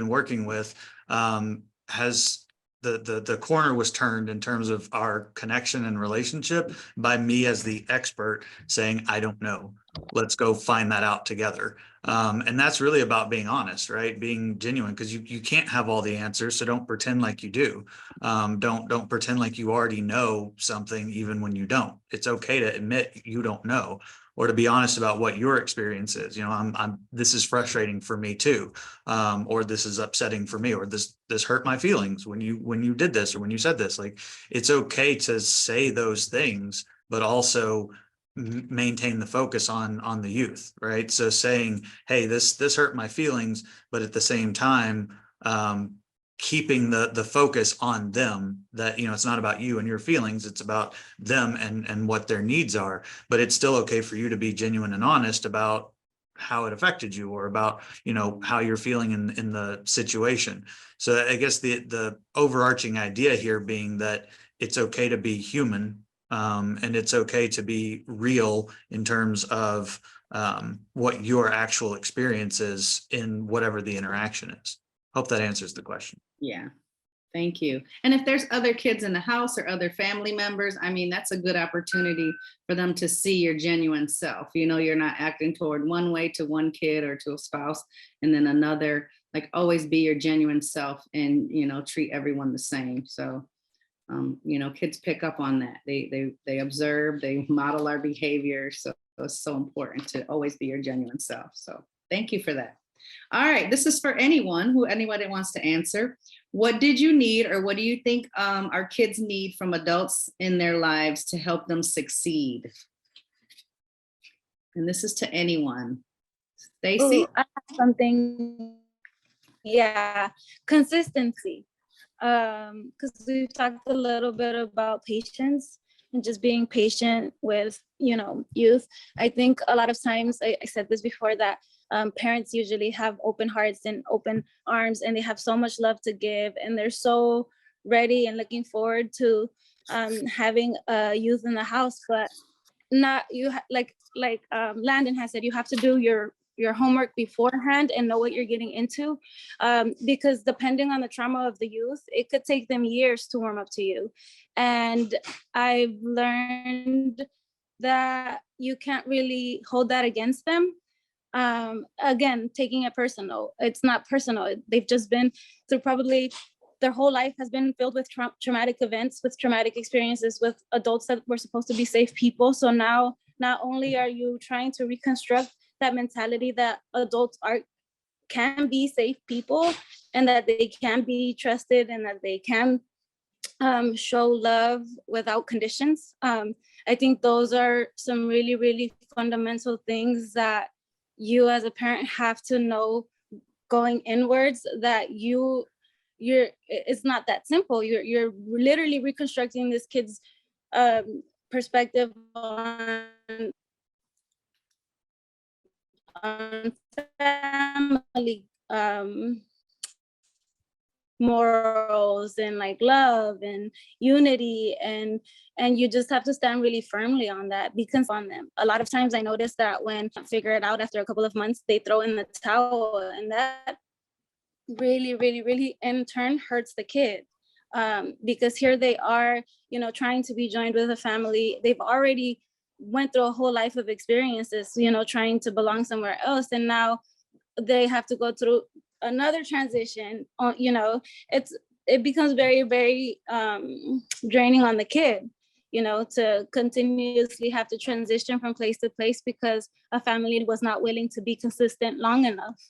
working with has the corner was turned in terms of our connection and relationship by me as the expert saying, I don't know. Let's go find that out together. And that's really about being honest, right? Being genuine, because you can't have all the answers. So don't pretend like you do. Don't pretend like you already know something, even when you don't. It's okay to admit you don't know, or to be honest about what your experience is. This is frustrating for me too, or this is upsetting for me, or this hurt my feelings when you did this, or when you said this. Like, it's okay to say those things, but also maintain the focus on the youth, right? So saying, hey, this hurt my feelings, but at the same time, keeping the focus on them, that, it's not about you and your feelings, it's about them and what their needs are. But it's still okay for you to be genuine and honest about how it affected you, or about, how you're feeling in the situation. So I guess the overarching idea here being that it's okay to be human, and it's okay to be real in terms of what your actual experience is in whatever the interaction is. Hope that answers the question. Yeah, thank you. And if there's other kids in the house or other family members, that's a good opportunity for them to see your genuine self. You're not acting toward one way to one kid or to a spouse and then another. Like, always be your genuine self, and treat everyone the same. So kids pick up on that. They observe, they model our behavior. So it's so important to always be your genuine self. So thank you for that. All right, this is for anybody wants to answer. What did you need, or what do you think our kids need from adults in their lives to help them succeed? And this is to anyone. Stacy? I have something. Yeah, consistency. Because we've talked a little bit about patience and just being patient with, youth. I think a lot of times, I said this before, that parents usually have open hearts and open arms, and they have so much love to give, and they're so ready and looking forward to having youth in the house. But not like Landon has said, you have to do your homework beforehand and know what you're getting into, because depending on the trauma of the youth, it could take them years to warm up to you. And I've learned that you can't really hold that against them. Again, taking it personal. It's not personal. They've just been through, probably their whole life has been filled with traumatic events, with traumatic experiences, with adults that were supposed to be safe people. So now, not only are you trying to reconstruct that mentality that adults can be safe people, and that they can be trusted, and that they can show love without conditions. I think those are some really, really fundamental things that you as a parent have to know going inwards, that it's not that simple. You're literally reconstructing this kid's perspective on family morals and like love and unity, and you just have to stand really firmly on that, because on them. A lot of times I notice that when I figure it out after a couple of months, they throw in the towel, and that really in turn hurts the kid, because here they are, you know, trying to be joined with a family. They've already went through a whole life of experiences, you know, trying to belong somewhere else, and now they have to go through another transition. You know, it becomes very draining on the kid, you know, to continuously have to transition from place to place because a family was not willing to be consistent long enough.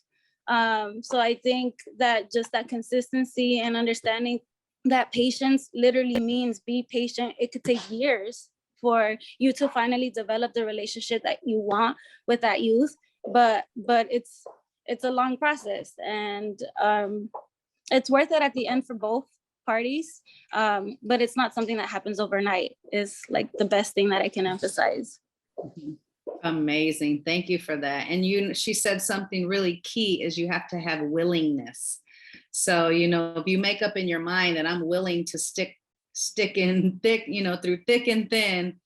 So I think that just that consistency and understanding that patience literally means be patient. It could take years for you to finally develop the relationship that you want with that youth, but it's a long process, and it's worth it at the end for both parties, but it's not something that happens overnight, is like the best thing that I can emphasize. Amazing. Thank you for that. And she said something really key is you have to have willingness. So, you know, if you make up in your mind that I'm willing to stick in thick, you know, through thick and thin,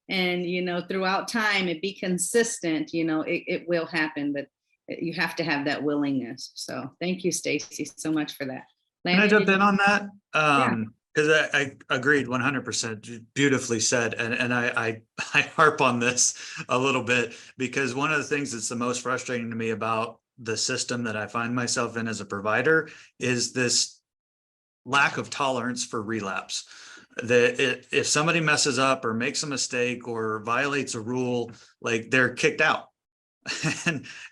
and, you know, throughout time and be consistent, you know, it will happen, but you have to have that willingness. So thank you, Stacy, so much for that. Can I jump in on that? Yeah. Because I agreed 100%, beautifully said. And I harp on this a little bit, because one of the things that's the most frustrating to me about the system that I find myself in as a provider is this lack of tolerance for relapse. That if somebody messes up or makes a mistake or violates a rule, like they're kicked out.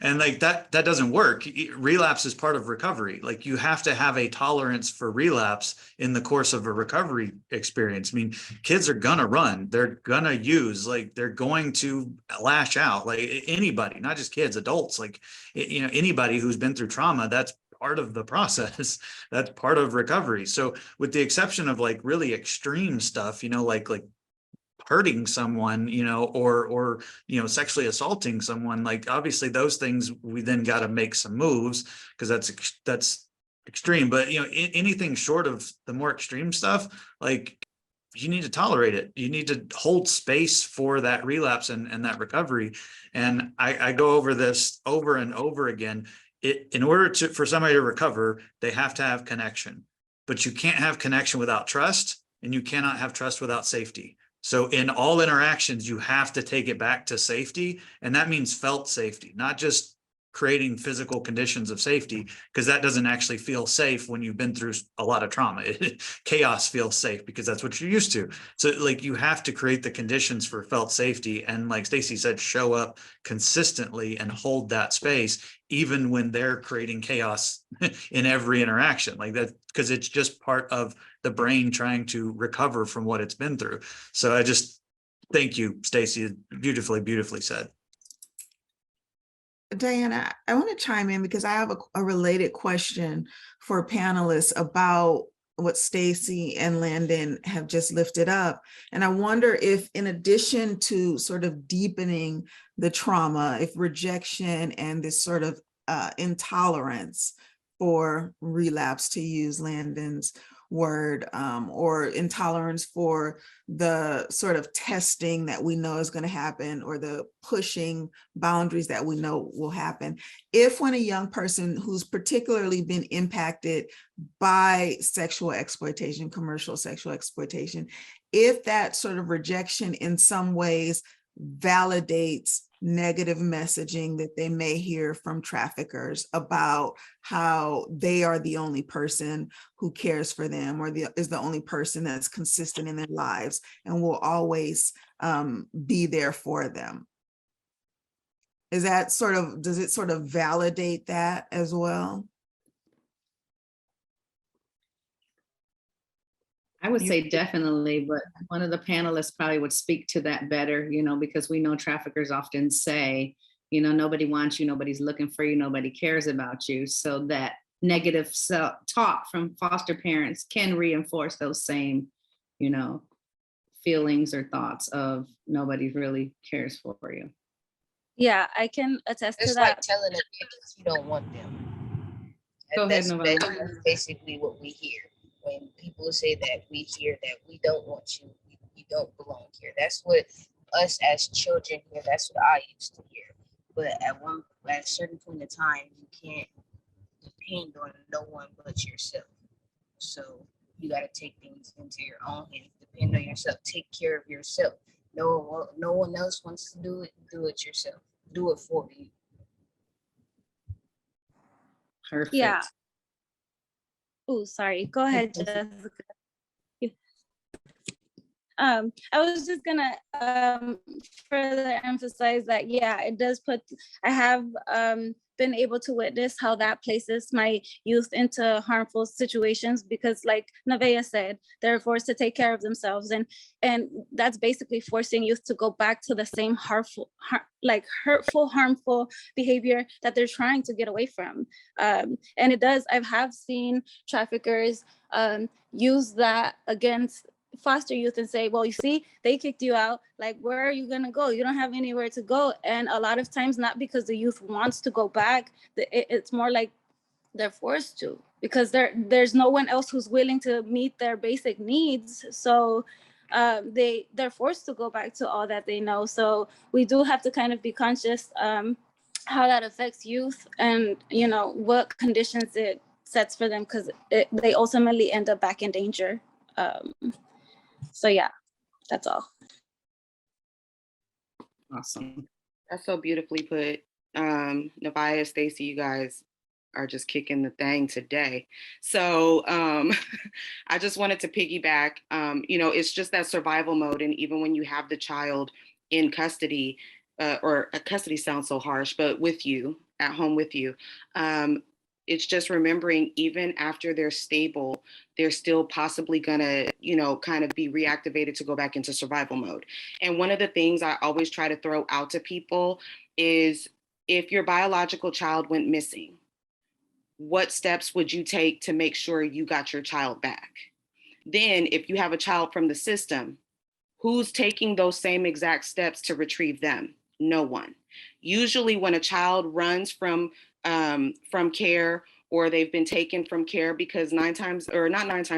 and like that doesn't work. Relapse is part of recovery. Like you have to have a tolerance for relapse in the course of a recovery experience. I mean, kids are gonna run, they're gonna use, like they're going to lash out, like anybody, not just kids, adults, like, you know, anybody who's been through trauma, that's part of the process. That's part of recovery. So with the exception of like really extreme stuff, you know, like hurting someone, you know, or you know, sexually assaulting someone, like obviously those things we then got to make some moves, because that's extreme. But you know, anything short of the more extreme stuff, like you need to tolerate it. You need to hold space for that relapse and that recovery. And I go over this over and over again. In order for somebody to recover, they have to have connection, but you can't have connection without trust, and you cannot have trust without safety. So in all interactions, you have to take it back to safety. And that means felt safety, not just creating physical conditions of safety, because that doesn't actually feel safe when you've been through a lot of trauma. Chaos feels safe because that's what you're used to. So like you have to create the conditions for felt safety. And like Stacy said, show up consistently and hold that space, even when they're creating chaos in every interaction like that, because it's just part of the brain trying to recover from what it's been through. So I just thank you, Stacy. Beautifully said. Diana, I want to chime in because I have a related question for panelists about what Stacy and Landon have just lifted up. And I wonder if, in addition to sort of deepening the trauma, if rejection and this sort of intolerance for relapse, to use Landon's word, or intolerance for the sort of testing that we know is going to happen, or the pushing boundaries that we know will happen. If when a young person who's particularly been impacted by sexual exploitation, commercial sexual exploitation, if that sort of rejection in some ways validates negative messaging that they may hear from traffickers about how they are the only person who cares for them, or is the only person that's consistent in their lives and will always be there for them. Does it sort of validate that as well? I would say definitely, but one of the panelists probably would speak to that better, you know, because we know traffickers often say, you know, nobody wants you, nobody's looking for you, nobody cares about you. So that negative talk from foster parents can reinforce those same, you know, feelings or thoughts of nobody really cares for you. Yeah, I can attest to It's that. like telling a kid you don't want them. Go ahead, Navya. That's basically what we hear when people say that. We hear that we don't want you, you don't belong here. That's what us as children hear. That's what I used to hear. But at a certain point in time, you can't depend on no one but yourself. So you got to take things into your own hands. Depend on yourself. Take care of yourself. No one else wants to do it. Do it yourself. Do it for you. Perfect. Yeah. Oh, sorry. Go ahead, Jessica. I was just gonna further emphasize that, yeah, it does I have been able to witness how that places my youth into harmful situations, because like Navya said, they're forced to take care of themselves, and that's basically forcing youth to go back to the same hurtful, harmful behavior that they're trying to get away from. And I have seen traffickers use that against foster youth and say, well, you see, they kicked you out, like, where are you gonna go? You don't have anywhere to go. And a lot of times, not because the youth wants to go back, it's more like they're forced to, because there's no one else who's willing to meet their basic needs. So they're forced to go back to all that they know. So we do have to kind of be conscious how that affects youth, and what conditions it sets for them, because they ultimately end up back in danger. So yeah, that's all. Awesome. That's so beautifully put. Navya, Stacy, you guys are just kicking the thing today. So I just wanted to piggyback. It's just that survival mode. And even when you have the child in custody, or custody sounds so harsh, but with you, at home with you, it's just remembering, even after they're stable, they're still possibly gonna, kind of be reactivated to go back into survival mode. And one of the things I always try to throw out to people is, if your biological child went missing, what steps would you take to make sure you got your child back? Then if you have a child from the system, who's taking those same exact steps to retrieve them? No one. Usually when a child runs from care, or they've been taken from care, because not 9 times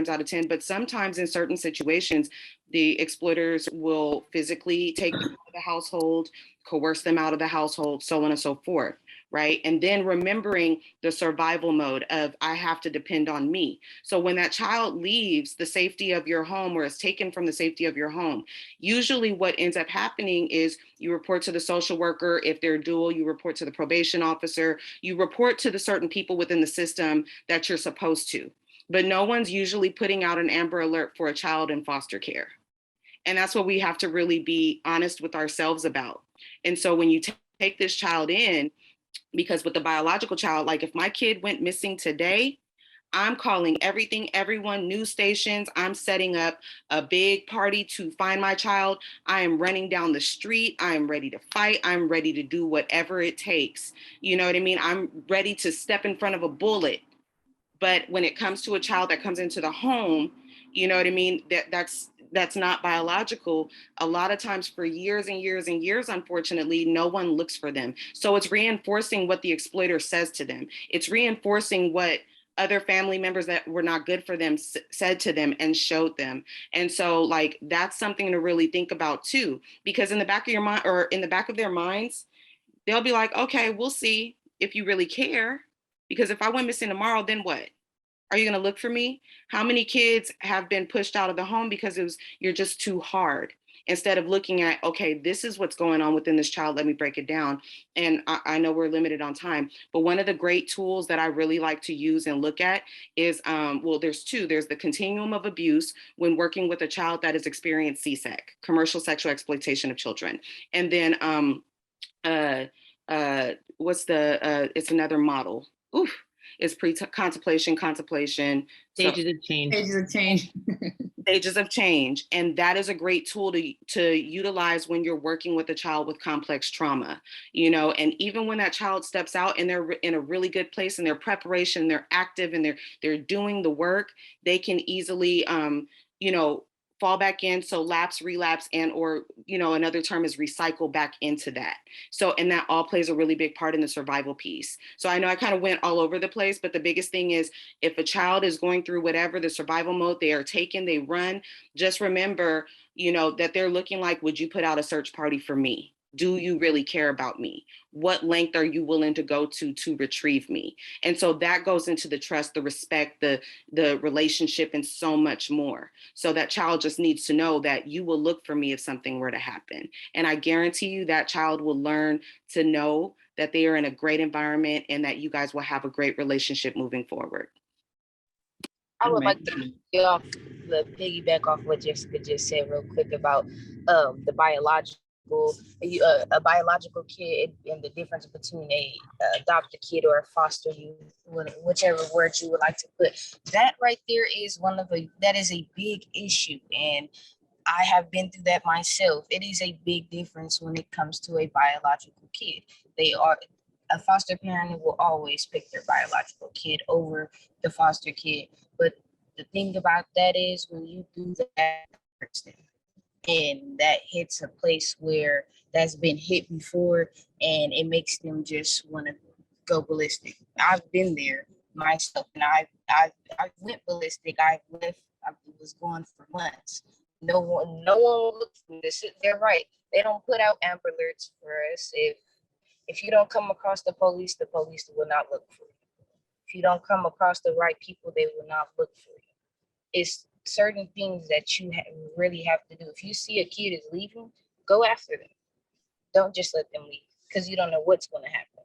out of 10, but sometimes in certain situations, the exploiters will physically take them out of the household, coerce them out of the household, so on and so forth, right? And then remembering the survival mode of, I have to depend on me. So when that child leaves the safety of your home, or is taken from the safety of your home, usually what ends up happening is you report to the social worker. If they're dual, you report to the probation officer. You report to the certain people within the system that you're supposed to. But no one's usually putting out an Amber Alert for a child in foster care. And that's what we have to really be honest with ourselves about. And so when you take this child in, because with the biological child, like if my kid went missing today, I'm calling everyone, news stations. I'm setting up a big party to find my child. I am running down the street. I am ready to fight. I'm ready to do whatever it takes. You know what I mean? I'm ready to step in front of a bullet. But when it comes to a child that comes into the home, you know what I mean? That's not biological. A lot of times, for years and years and years, unfortunately, no one looks for them. So it's reinforcing what the exploiter says to them. It's reinforcing what other family members that were not good for them said to them and showed them. And so like, that's something to really think about too, because in the back of your mind, or in the back of their minds, they'll be like, okay, we'll see if you really care. Because if I went missing tomorrow, then what? Are you going to look for me? How many kids have been pushed out of the home because you're just too hard, instead of looking at, okay, this is what's going on within this child. Let me break it down. And I know we're limited on time, but one of the great tools that I really like to use and look at is, there's two. There's the continuum of abuse when working with a child that has experienced CSEC, commercial sexual exploitation of children. And then it's another model. Is contemplation. Stages of change. Stages of change. Stages of change. And that is a great tool to utilize when you're working with a child with complex trauma, and even when that child steps out and they're in a really good place in their preparation, they're active and they're doing the work, they can easily, fall back in. So lapse, relapse, and or, another term is recycle back into that. So, and that all plays a really big part in the survival piece. So I know I kind of went all over the place, but the biggest thing is if a child is going through whatever the survival mode, they are taken, they run, just remember, that they're looking like, would you put out a search party for me? Do you really care about me? What length are you willing to go to retrieve me? And so that goes into the trust, the respect, the relationship, and so much more. So that child just needs to know that you will look for me if something were to happen. And I guarantee you that child will learn to know that they are in a great environment and that you guys will have a great relationship moving forward. I would like to piggyback off what Jessica just said real quick about the biological, a biological kid and the difference between a adopted kid or a foster youth, whichever word you would like to put. That right there is that is a big issue, and I have been through that myself. It is a big difference when it comes to a biological kid. A foster parent will always pick their biological kid over the foster kid. But the thing about that is when you do that, and that hits a place where that's been hit before, and it makes them just want to go ballistic. I've been there myself, and I went ballistic. I was gone for months. No one looked for this. They're right. They don't put out Amber Alerts for us. If you don't come across the police will not look for you. If you don't come across the right people, they will not look for you. It's certain things that you really have to do. If you see a kid is leaving, go after them. Don't just let them leave, because you don't know what's going to happen.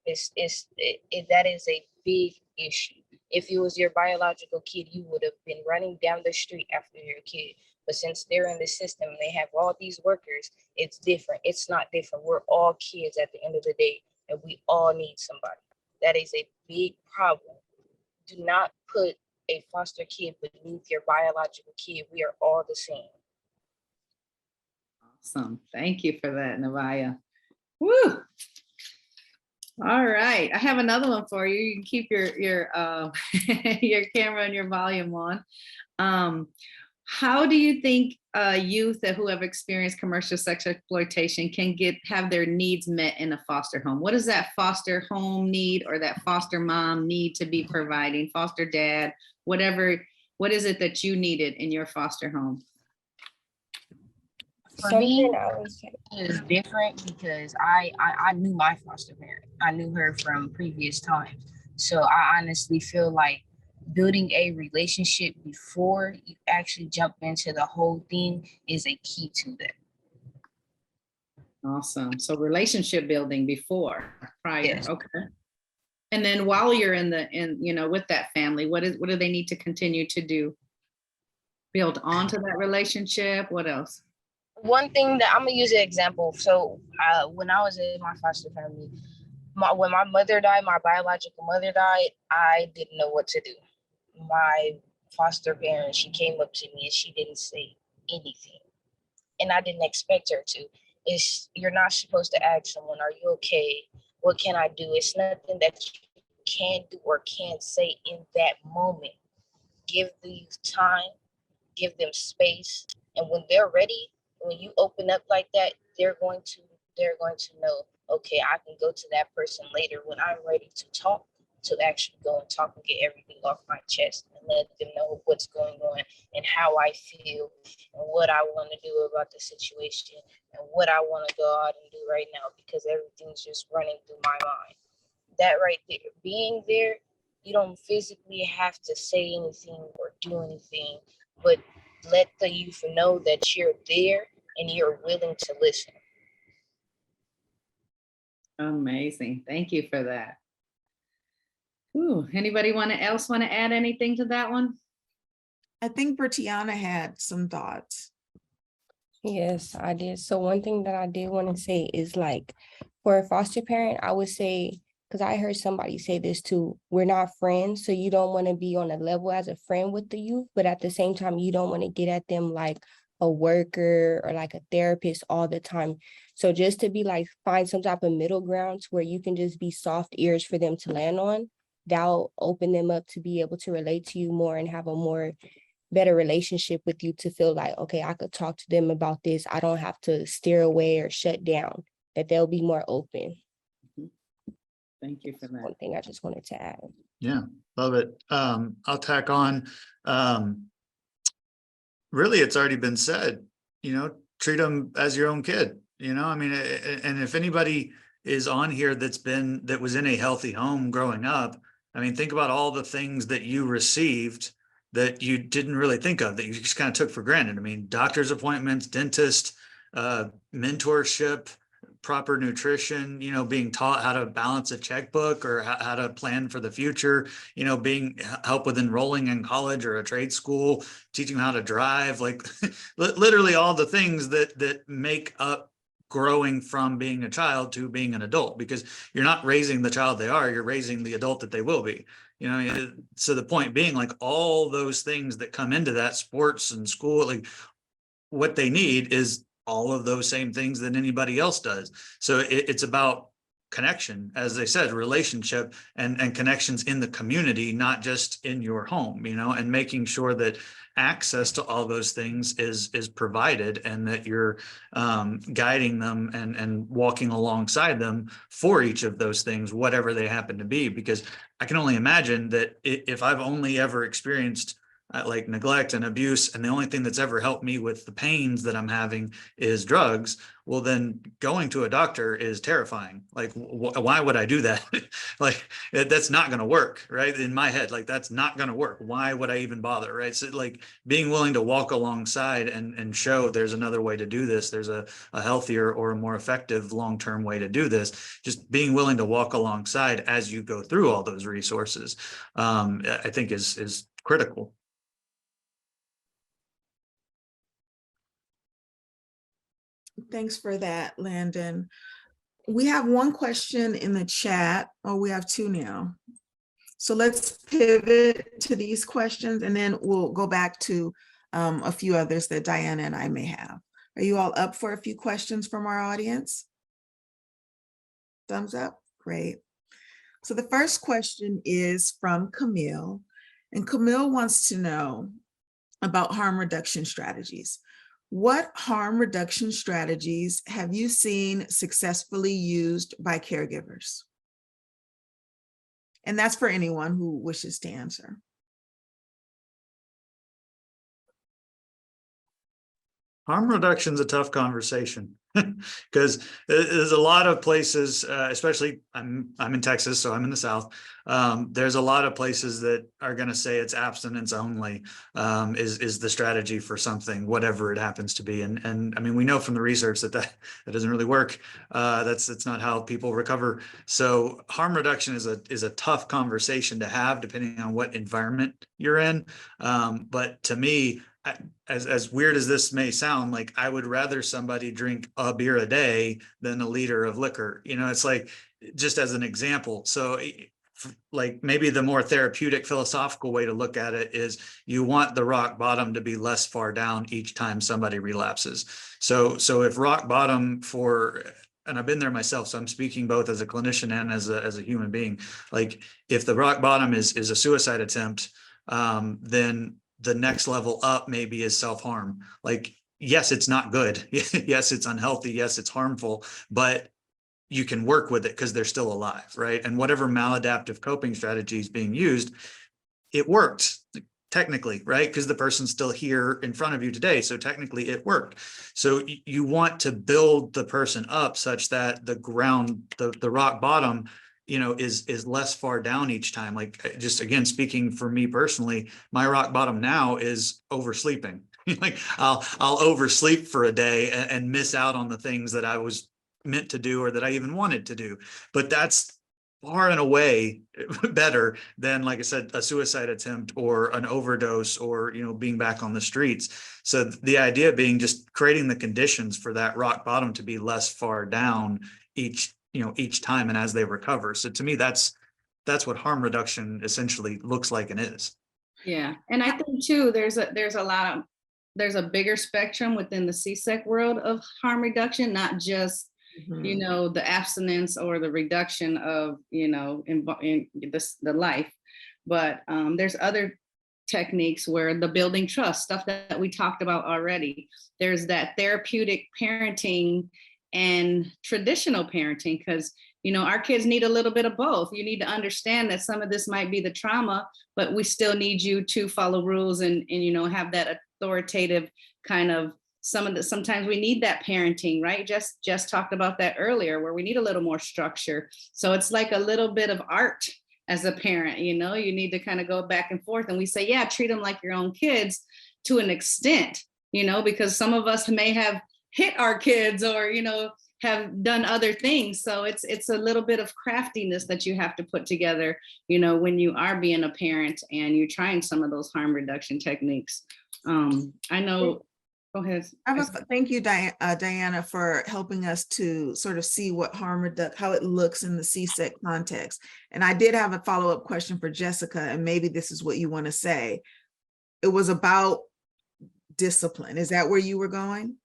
That is a big issue. If it was your biological kid, you would have been running down the street after your kid. But since they're in the system and they have all these workers, it's different. It's not different. We're all kids at the end of the day, and we all need somebody. That is a big problem. Do not put a foster kid beneath your biological kid. We are all the same. Awesome. Thank you for that, Navya. Woo! All right, I have another one for you. You can keep your your camera and your volume on. How do you think youth who have experienced commercial sex exploitation can have their needs met in a foster home? What does that foster home need, or that foster mom need to be providing, foster dad, whatever? What is it that you needed in your foster home? For me, it is different because I knew my foster parent. I knew her from previous times. So I honestly feel like building a relationship before you actually jump into the whole thing is a key to that. Awesome. So relationship building prior. Yes. Okay. And then while you're with that family, what do they need to continue to do? Build onto that relationship? What else? One thing that I'm gonna use an example. So when I was in my foster family, when my mother died, my biological mother died, I didn't know what to do. My foster parent, she came up to me and she didn't say anything. And I didn't expect her to. You're not supposed to ask someone, are you okay? What can I do? It's nothing that you can do or can't say in that moment. Give the youth time, give them space. And when they're ready, when you open up like that, they're going to know, okay, I can go to that person later when I'm ready to talk, to actually go and talk and get everything off my chest and let them know what's going on and how I feel and what I want to do about the situation and what I want to go out and do right now, because everything's just running through my mind. That right there, being there, you don't physically have to say anything or do anything, but let the youth know that you're there and you're willing to listen. Amazing. Thank you for that. Ooh, anybody else want to add anything to that one? I think Bertiana had some thoughts. Yes, I did. So one thing that I did want to say is, like, for a foster parent, I would say, because I heard somebody say this too, we're not friends, so you don't want to be on a level as a friend with the youth, but at the same time, you don't want to get at them like a worker or like a therapist all the time. So just to be like, find some type of middle ground where you can just be soft ears for them to land on, that'll open them up to be able to relate to you more and have a more better relationship with you to feel like, okay, I could talk to them about this. I don't have to steer away or shut down, that they'll be more open. Thank you for that. One thing I just wanted to add. Yeah, love it. I'll tack on. Really, it's already been said, treat them as your own kid, I mean, and if anybody is on here that was in a healthy home growing up, I mean, think about all the things that you received that you didn't really think of, that you just kind of took for granted. I mean, doctor's appointments, dentist, mentorship, proper nutrition, being taught how to balance a checkbook or how to plan for the future, being help with enrolling in college or a trade school, teaching how to drive, like literally all the things that make up growing from being a child to being an adult, because you're not raising the child they are, you're raising the adult that they will be. So the point being, like, all those things that come into that, sports and school, like, what they need is all of those same things that anybody else does. So it's about connection, as they said, relationship and connections in the community, not just in your home, and making sure that access to all those things is provided, and that you're guiding them and walking alongside them for each of those things, whatever they happen to be. Because I can only imagine that if I've only ever experienced like neglect and abuse, and the only thing that's ever helped me with the pains that I'm having is drugs, well, then going to a doctor is terrifying. Like, why would I do that? Like, that's not going to work, right? In my head, like, that's not going to work. Why would I even bother, right? So, like, being willing to walk alongside and show there's another way to do this, there's a healthier or a more effective long-term way to do this, just being willing to walk alongside as you go through all those resources, I think is critical. Thanks for that, Landon. We have one question in the chat, or we have two now. So let's pivot to these questions, and then we'll go back to a few others that Diana and I may have. Are you all up for a few questions from our audience? Thumbs up? Great. So the first question is from Camille, and Camille wants to know about harm reduction strategies. What harm reduction strategies have you seen successfully used by caregivers? And that's for anyone who wishes to answer. Harm reduction is a tough conversation because there's a lot of places, especially I'm in Texas, so I'm in the South. There's a lot of places that are going to say it's abstinence only is the strategy for something, whatever it happens to be. And I mean, we know from the research that doesn't really work. That's not how people recover. So harm reduction is a tough conversation to have depending on what environment you're in. But to me, as weird as this may sound, like, I would rather somebody drink a beer a day than a liter of liquor. It's like, just as an example. So like, maybe the more therapeutic philosophical way to look at it is you want the rock bottom to be less far down each time somebody relapses. So if rock bottom and I've been there myself, so I'm speaking both as a clinician and as a human being, like, if the rock bottom is a suicide attempt, then the next level up maybe is self-harm. Like, yes, it's not good. Yes, it's unhealthy. Yes, it's harmful, but you can work with it because they're still alive, right? And whatever maladaptive coping strategy is being used, it worked technically, right? Because the person's still here in front of you today. So technically it worked. So you want to build the person up such that the ground, the rock bottom, is less far down each time. Like, just again, speaking for me personally, my rock bottom now is oversleeping. Like, I'll oversleep for a day and miss out on the things that I was meant to do or that I even wanted to do. But that's far and away better than, like I said, a suicide attempt or an overdose or, being back on the streets. So the idea being just creating the conditions for that rock bottom to be less far down each time and as they recover. So to me, that's what harm reduction essentially looks like and is. Yeah, and I think too, there's a bigger spectrum within the CSEC world of harm reduction, not just the abstinence or the reduction of in the life, but there's other techniques where the building trust, stuff that we talked about already. There's that therapeutic parenting and traditional parenting, because our kids need a little bit of both. You need to understand that some of this might be the trauma, but we still need you to follow rules and have that authoritative kind of sometimes we need that parenting, right? Just talked about that earlier, where we need a little more structure. So it's like a little bit of art as a parent, you need to kind of go back and forth. And we say, yeah, treat them like your own kids to an extent, because some of us may have hit our kids or, have done other things. So it's a little bit of craftiness that you have to put together, when you are being a parent and you're trying some of those harm reduction techniques. I know, go ahead. Thank you, Diana, for helping us to sort of see what how it looks in the CSEC context. And I did have a follow-up question for Jessica, and maybe this is what you want to say. It was about discipline. Is that where you were going?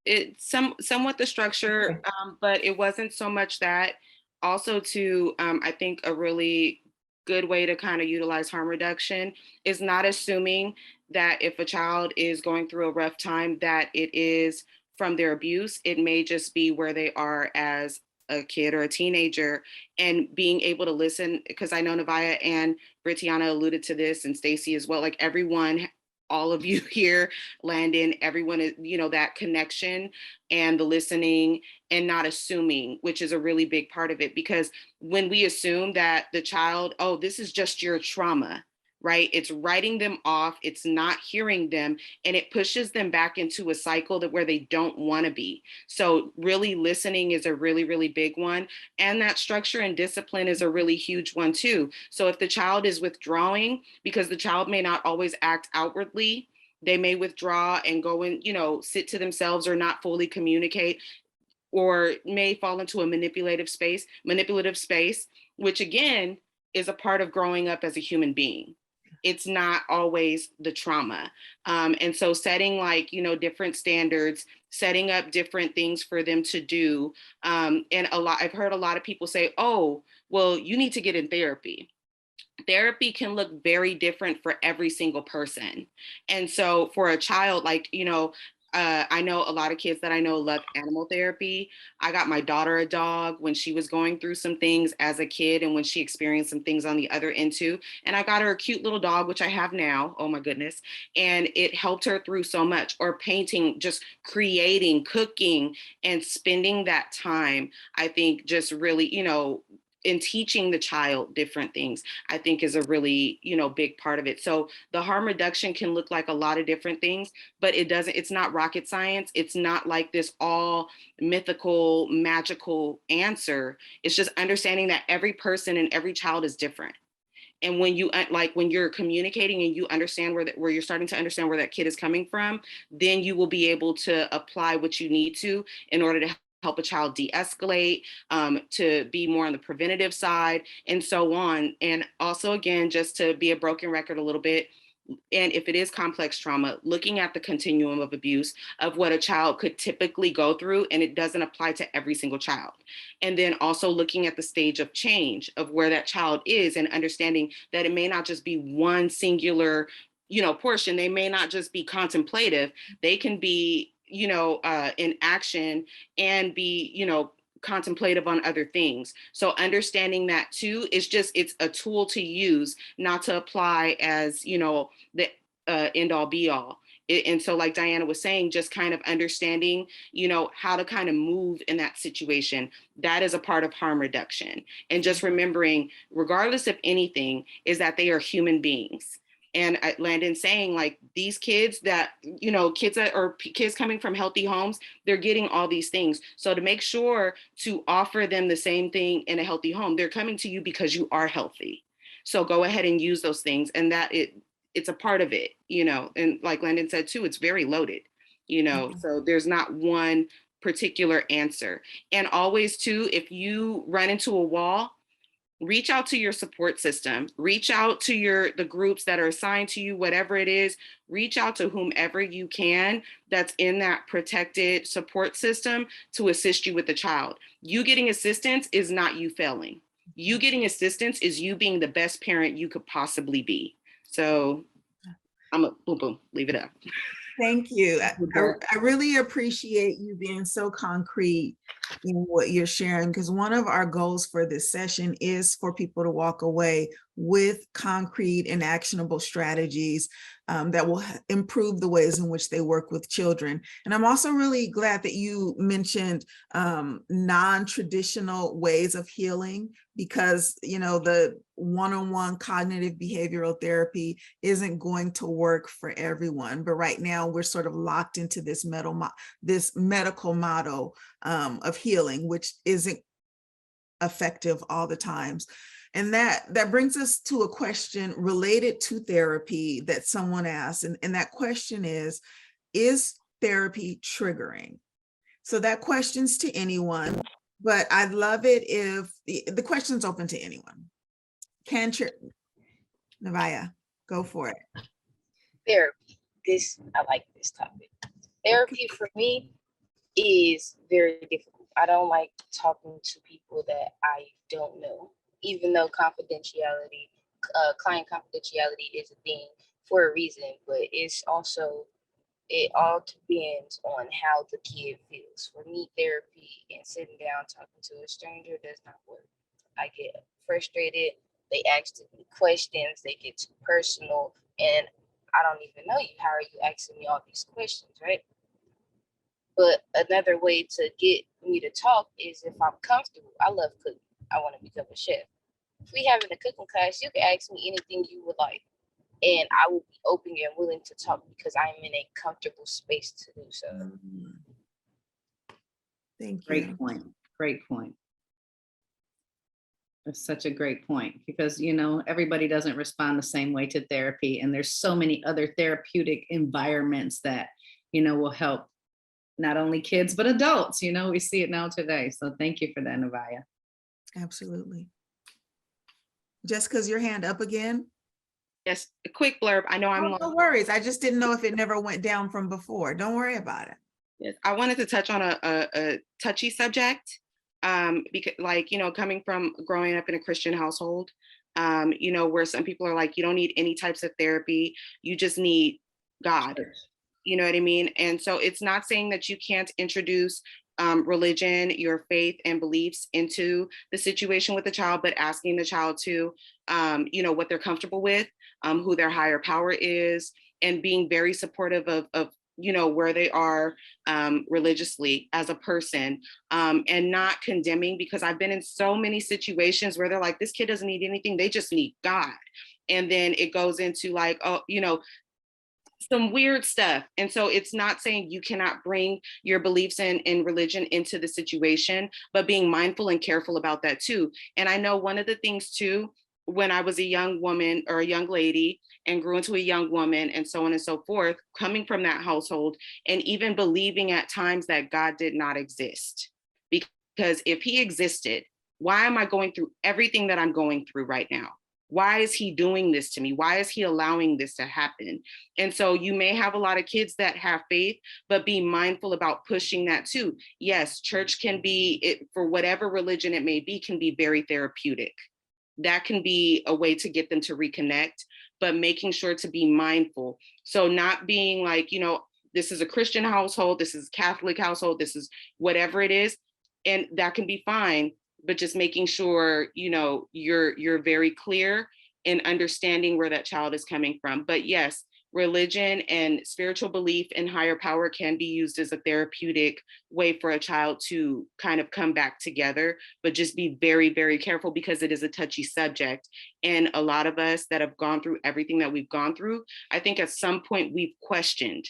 It's somewhat the structure, but it wasn't so much that. Also to, I think a really good way to kind of utilize harm reduction is not assuming that if a child is going through a rough time that it is from their abuse. It may just be where they are as a kid or a teenager, and being able to listen, because I know Navya and Brittany alluded to this, and Stacy as well, like everyone, all of you here, Landon, everyone is, that connection and the listening and not assuming, which is a really big part of it. Because when we assume that the child, oh, this is just your trauma, right? It's writing them off, it's not hearing them, and it pushes them back into a cycle where they don't want to be. So really listening is a really, really big one. And that structure and discipline is a really huge one too. So if the child is withdrawing, because the child may not always act outwardly, they may withdraw and go and, sit to themselves or not fully communicate, or may fall into a manipulative space, which again is a part of growing up as a human being. It's not always the trauma. And so setting different standards, setting up different things for them to do. And I've heard a lot of people say, oh, well, you need to get in therapy. Therapy can look very different for every single person. And so for a child, I know a lot of kids that I know love animal therapy. I got my daughter a dog when she was going through some things as a kid, and when she experienced some things on the other end too. And I got her a cute little dog, which I have now. Oh my goodness. And it helped her through so much. Or painting, just creating, cooking, and spending that time, I think just really, in teaching the child different things, I think is a really, big part of it. So the harm reduction can look like a lot of different things, but it's not rocket science. It's not like this all mythical, magical answer. It's just understanding that every person and every child is different. And when you're communicating and you understand where you're starting to understand where that kid is coming from, then you will be able to apply what you need to in order to help a child de-escalate, to be more on the preventative side, and so on. And also, again, just to be a broken record a little bit, and if it is complex trauma, looking at the continuum of abuse of what a child could typically go through, and it doesn't apply to every single child. And then also looking at the stage of change of where that child is, and understanding that it may not just be one singular, portion. They may not just be contemplative. They can be in action and be, contemplative on other things. So understanding that too is it's a tool to use, not to apply as, the end all be all. And so like Diana was saying, just kind of understanding, how to kind of move in that situation. That is a part of harm reduction. And just remembering, regardless of anything, is that they are human beings. And Landon saying, these kids that, kids coming from healthy homes, they're getting all these things. So to make sure to offer them the same thing in a healthy home, they're coming to you because you are healthy. So go ahead and use those things, and that it's a part of it, and like Landon said too, it's very loaded, so there's not one particular answer. And always too, if you run into a wall, reach out to your support system, reach out to the groups that are assigned to you, whatever it is, reach out to whomever you can that's in that protected support system to assist you with the child. You getting assistance is not you failing. You getting assistance is you being the best parent you could possibly be. So I'm a boom, boom, leave it up. Thank you. I really appreciate you being so concrete in what you're sharing, because one of our goals for this session is for people to walk away with concrete and actionable strategies that will improve the ways in which they work with children. And I'm also really glad that you mentioned non-traditional ways of healing, because, you know, the one-on-one cognitive behavioral therapy isn't going to work for everyone. But right now we're sort of locked into this medical model of healing, which isn't effective all the times. And that brings us to a question related to therapy that someone asked. And that question is therapy triggering? So that question's to anyone, but I'd love it if the question's open to anyone. Navya, go for it. Therapy. I like this topic. Therapy for me is very difficult. I don't like talking to people that I don't know, even though confidentiality, client confidentiality is a thing for a reason, but it all depends on how the kid feels. For me, therapy and sitting down talking to a stranger does not work. I get frustrated. They ask too many questions. They get too personal, and I don't even know you. How are you asking me all these questions, right? But another way to get me to talk is if I'm comfortable. I love cooking. I want to become a chef. If we having a cooking class, you can ask me anything you would like, and I will be open and willing to talk because I'm in a comfortable space to do so. Thank you. Great point. Great point. That's such a great point, because, you know, everybody doesn't respond the same way to therapy. And there's so many other therapeutic environments that, you know, will help not only kids, but adults. You know, we see it now today. So thank you for that, Navya. Absolutely. Jessica's your hand up again? Yes, a quick blurb. I know I'm no worries. I just didn't know if it never went down from before. Don't worry about it. Yes, I wanted to touch on a touchy subject, because, like, you know, coming from growing up in a Christian household, you know, where some people are like, you don't need any types of therapy, you just need God. You know what I mean? And so it's not saying that you can't introduce religion, your faith and beliefs into the situation with the child, but asking the child to, you know, what they're comfortable with, who their higher power is, and being very supportive of you know, where they are religiously as a person, and not condemning, because I've been in so many situations where they're like, this kid doesn't need anything, they just need God. And then it goes into like, oh, you know, some weird stuff. And so it's not saying you cannot bring your beliefs in religion into the situation, but being mindful and careful about that too. And I know one of the things too, when I was a young woman or a young lady and grew into a young woman and so on and so forth, coming from that household and even believing at times that God did not exist. Because if he existed, why am I going through everything that I'm going through right now? Why is he doing this to me? Why is he allowing this to happen? And so you may have a lot of kids that have faith, but be mindful about pushing that too. Yes, church can be, for whatever religion it may be, can be very therapeutic. That can be a way to get them to reconnect, but making sure to be mindful. So not being like, you know, this is a Christian household, this is a Catholic household, this is whatever it is, and that can be fine. But just making sure, you know, you're very clear in understanding where that child is coming from. But yes, religion and spiritual belief in higher power can be used as a therapeutic way for a child to kind of come back together, but just be very, very careful, because it is a touchy subject. And a lot of us that have gone through everything that we've gone through, I think at some point we've questioned,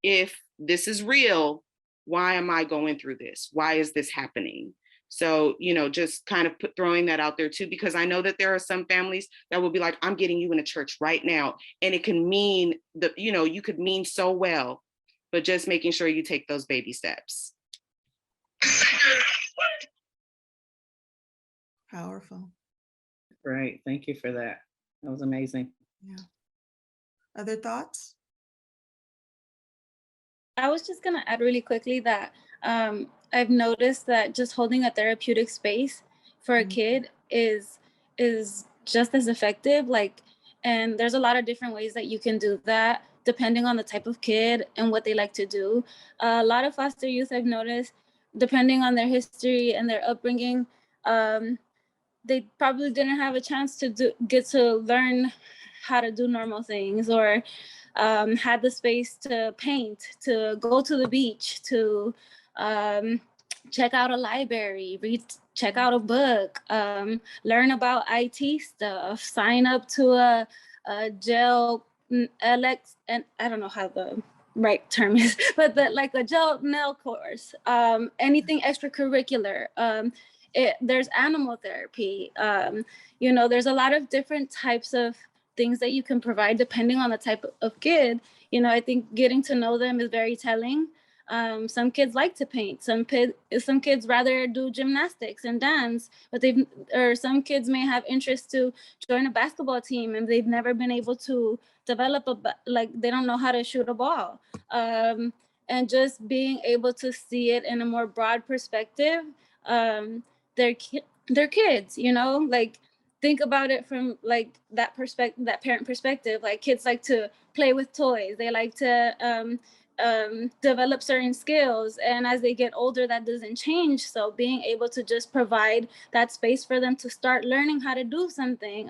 if this is real, why am I going through this? Why is this happening? So, you know, just kind of throwing that out there too, because I know that there are some families that will be like, I'm getting you in a church right now. And it can mean that, you know, you could mean so well, but just making sure you take those baby steps. Powerful. Right. Thank you for that. That was amazing. Yeah. Other thoughts? I was just going to add really quickly that I've noticed that just holding a therapeutic space for a kid is just as effective. Like, And there's a lot of different ways that you can do that, depending on the type of kid and what they like to do. A lot of foster youth I've noticed, depending on their history and their upbringing, they probably didn't have a chance to get to learn how to do normal things, or had the space to paint, to go to the beach, to check out a library, check out a book, learn about IT stuff, sign up to a gel LX, and I don't know how the right term is, but like a gel nail course, anything extracurricular. There's animal therapy. There's a lot of different types of things that you can provide depending on the type of kid. I think getting to know them is very telling. Some kids like to paint. Some kids rather do gymnastics and dance, but some kids may have interest to join a basketball team and they've never been able to develop they don't know how to shoot a ball. And just being able to see it in a more broad perspective. They're kids, think about it from that perspective, that parent perspective. Kids like to play with toys. They like to develop certain skills, and as they get older, that doesn't change. So being able to just provide that space for them to start learning how to do something,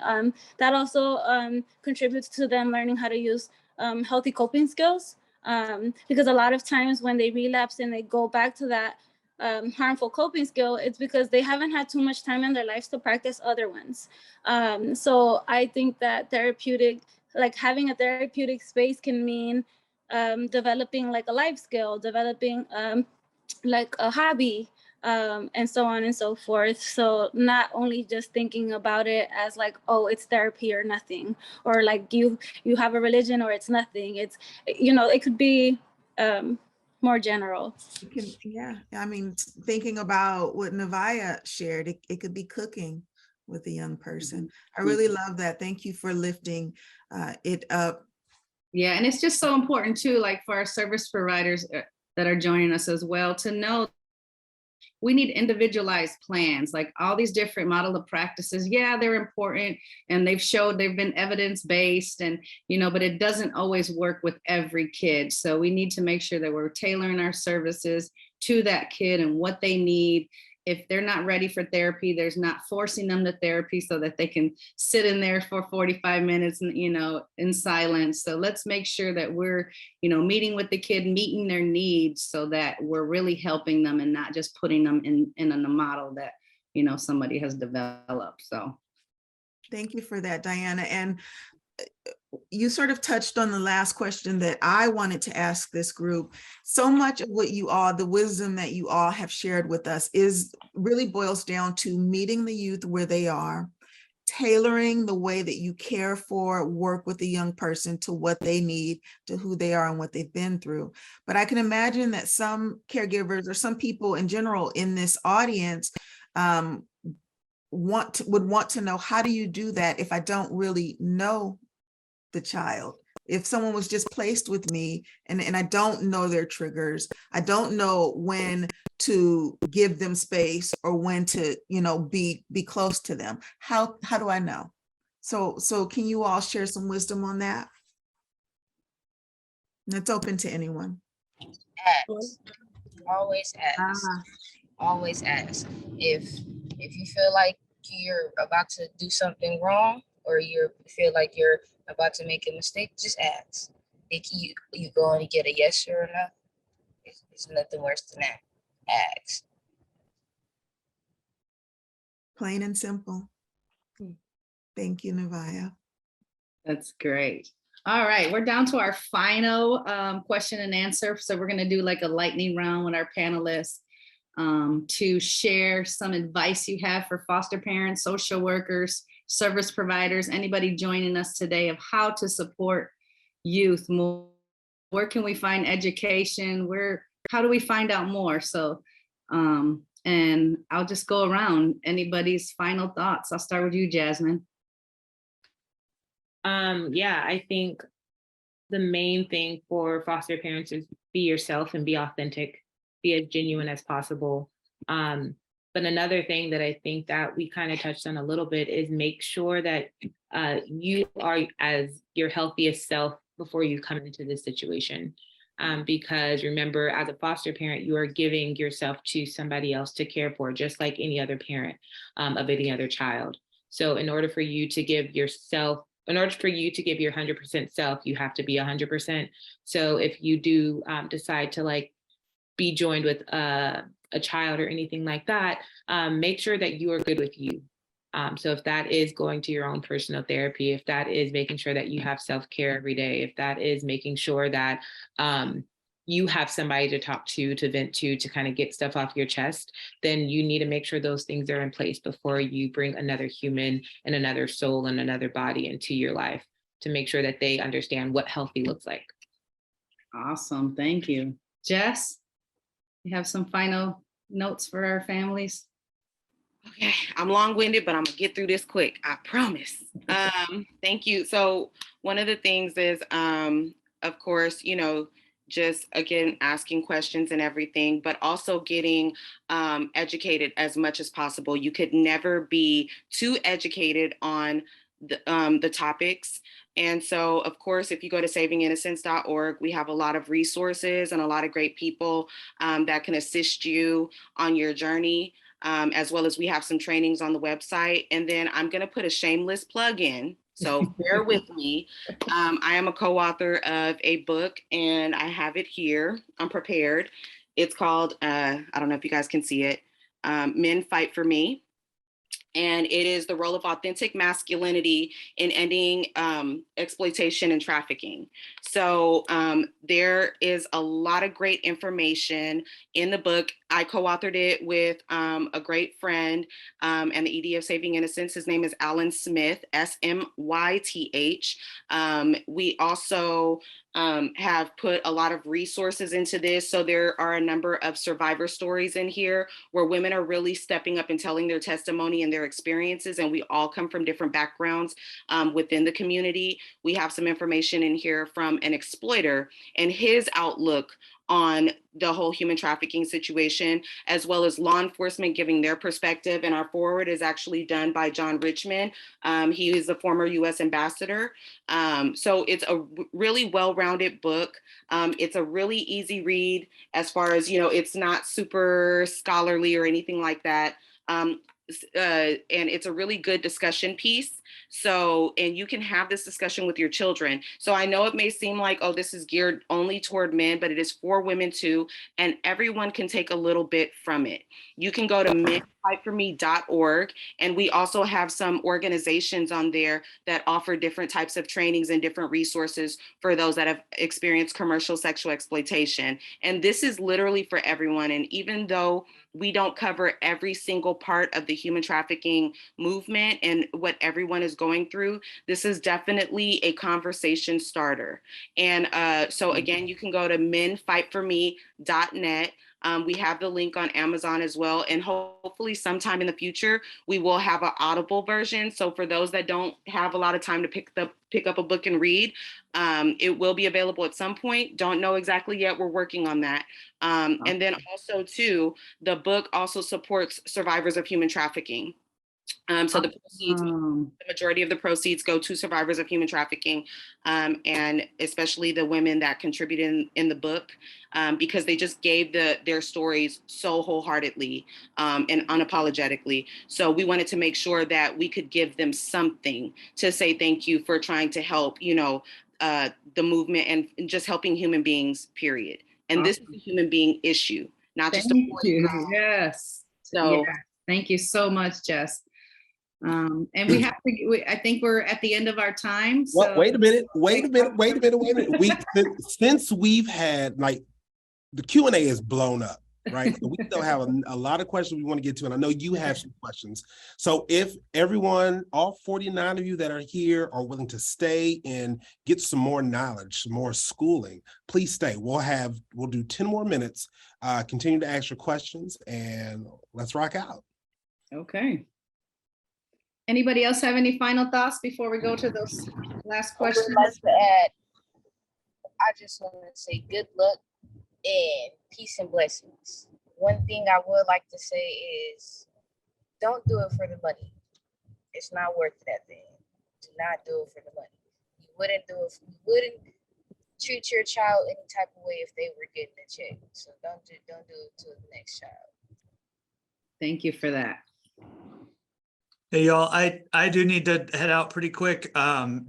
that also contributes to them learning how to use healthy coping skills, because a lot of times when they relapse and they go back to that harmful coping skill, it's because they haven't had too much time in their lives to practice other ones. So I think that having a therapeutic space can mean developing a life skill, developing a hobby, and so on and so forth. So not only just thinking about it as oh, it's therapy or nothing, or you have a religion or it's nothing. It's, it could be more general. Yeah, I mean, thinking about what Navya shared, it could be cooking with a young person. I really love that. Thank you for lifting it up. Yeah, and it's just so important too, for our service providers that are joining us as well, to know we need individualized plans. All these different model of practices, yeah, they're important and they've been evidence-based, and but it doesn't always work with every kid. So we need to make sure that we're tailoring our services to that kid and what they need. If they're not ready for therapy, there's not forcing them to therapy so that they can sit in there for 45 minutes and, in silence. So let's make sure that we're, meeting with the kid, meeting their needs, so that we're really helping them and not just putting them in a model that, somebody has developed. So. Thank you for that, Diana. And you sort of touched on the last question that I wanted to ask this group. So much of what the wisdom that you all have shared with us really boils down to meeting the youth where they are, tailoring the way that you care for, work with the young person to what they need, to who they are and what they've been through. But I can imagine that some caregivers or some people in general in this audience would want to know, how do you do that if I don't really know the child? If someone was just placed with me and I don't know their triggers, I don't know when to give them space or when to, be close to them. How do I know? So can you all share some wisdom on that? That's open to anyone. Ask. Always ask. Always ask. If you feel like you're about to do something wrong, or you feel like you're about to make a mistake, just ask. If you go and get a yes or a no, it's nothing worse than that. Ask. Plain and simple. Thank you, Navya. That's great. All right, we're down to our final question and answer. So we're going to do a lightning round with our panelists to share some advice you have for foster parents, social workers, service providers, anybody joining us today, of how to support youth more. Where can we find education? How do we find out more? So, and I'll just go around. Anybody's final thoughts? I'll start with you, Jasmine. Yeah, I think the main thing for foster parents is be yourself and be authentic, be as genuine as possible. But another thing that I think that we kind of touched on a little bit is make sure that you are as your healthiest self before you come into this situation. Because remember, as a foster parent, you are giving yourself to somebody else to care for, just like any other parent of any other child. So in order for you to give your 100% self, you have to be 100%. So if you do decide to like be joined with a child or anything like that, make sure that you are good with you. So if that is going to your own personal therapy, if that is making sure that you have self-care every day, if that is making sure that you have somebody to talk to vent to kind of get stuff off your chest, then you need to make sure those things are in place before you bring another human and another soul and another body into your life, to make sure that they understand what healthy looks like. Awesome. Thank you. Jess, you have some final notes for our families? Okay, I'm long-winded, but I'm gonna get through this quick, I promise. Thank you. So one of the things is, of course, you know, just again, asking questions and everything, but also getting educated as much as possible. You could never be too educated on the topics. And so, of course, if you go to savinginnocence.org, we have a lot of resources and a lot of great people that can assist you on your journey. As well as we have some trainings on the website. And then I'm going to put a shameless plug in, so bear with me. I am a co-author of a book and I have it here. I'm prepared. It's called, I don't know if you guys can see it, Men Fight for Me. And it is the role of authentic masculinity in ending exploitation and trafficking. So there is a lot of great information in the book. I co-authored it with a great friend and the ED of Saving Innocence. His name is Alan Smith, Smyth. We also have put a lot of resources into this. So there are a number of survivor stories in here where women are really stepping up and telling their testimony and their experiences. And we all come from different backgrounds within the community. We have some information in here from an exploiter and his outlook on the whole human trafficking situation, as well as law enforcement giving their perspective. And our forward is actually done by John Richmond. He is a former US ambassador. So it's a really well-rounded book. It's a really easy read as far as, you know, it's not super scholarly or anything like that. And it's a really good discussion piece. So, and you can have this discussion with your children. So I know it may seem like, oh, this is geared only toward men, but it is for women too. And everyone can take a little bit from it. You can go to menfightforme.org. And we also have some organizations on there that offer different types of trainings and different resources for those that have experienced commercial sexual exploitation. And this is literally for everyone. And even though we don't cover every single part of the human trafficking movement and what everyone is going through, this is definitely a conversation starter. And so again, you can go to menfightforme.net. We have the link on Amazon as well. And hopefully sometime in the future, we will have an Audible version. So for those that don't have a lot of time to pick up a book and read, it will be available at some point. Don't know exactly yet. We're working on that. And then also too, the book also supports survivors of human trafficking. So the proceeds, the majority of the proceeds go to survivors of human trafficking, and especially the women that contributed in the book, because they just gave their stories so wholeheartedly and unapologetically. So we wanted to make sure that we could give them something to say thank you for trying to help, you know, the movement and just helping human beings, period. And this is a human being issue, not just a boy. Yes. So yeah. Thank you so much, Jess. And we have to, I think we're at the end of our time. So. Well, wait a minute. Since we've had, like, the Q&A is blown up, right? So we still have a lot of questions we want to get to, and I know you have some questions. So if everyone, all 49 of you that are here are willing to stay and get some more knowledge, some more schooling, please stay. We'll do 10 more minutes, continue to ask your questions, and let's rock out. Okay. Anybody else have any final thoughts before we go to those last questions? I would like to add, I just want to say good luck and peace and blessings. one thing I would like to say is don't do it for the money. It's not worth it at the end. Do not do it for the money. You wouldn't treat your child any type of way if they were getting a check. So don't do it to the next child. Thank you for that. Hey, y'all, I do need to head out pretty quick.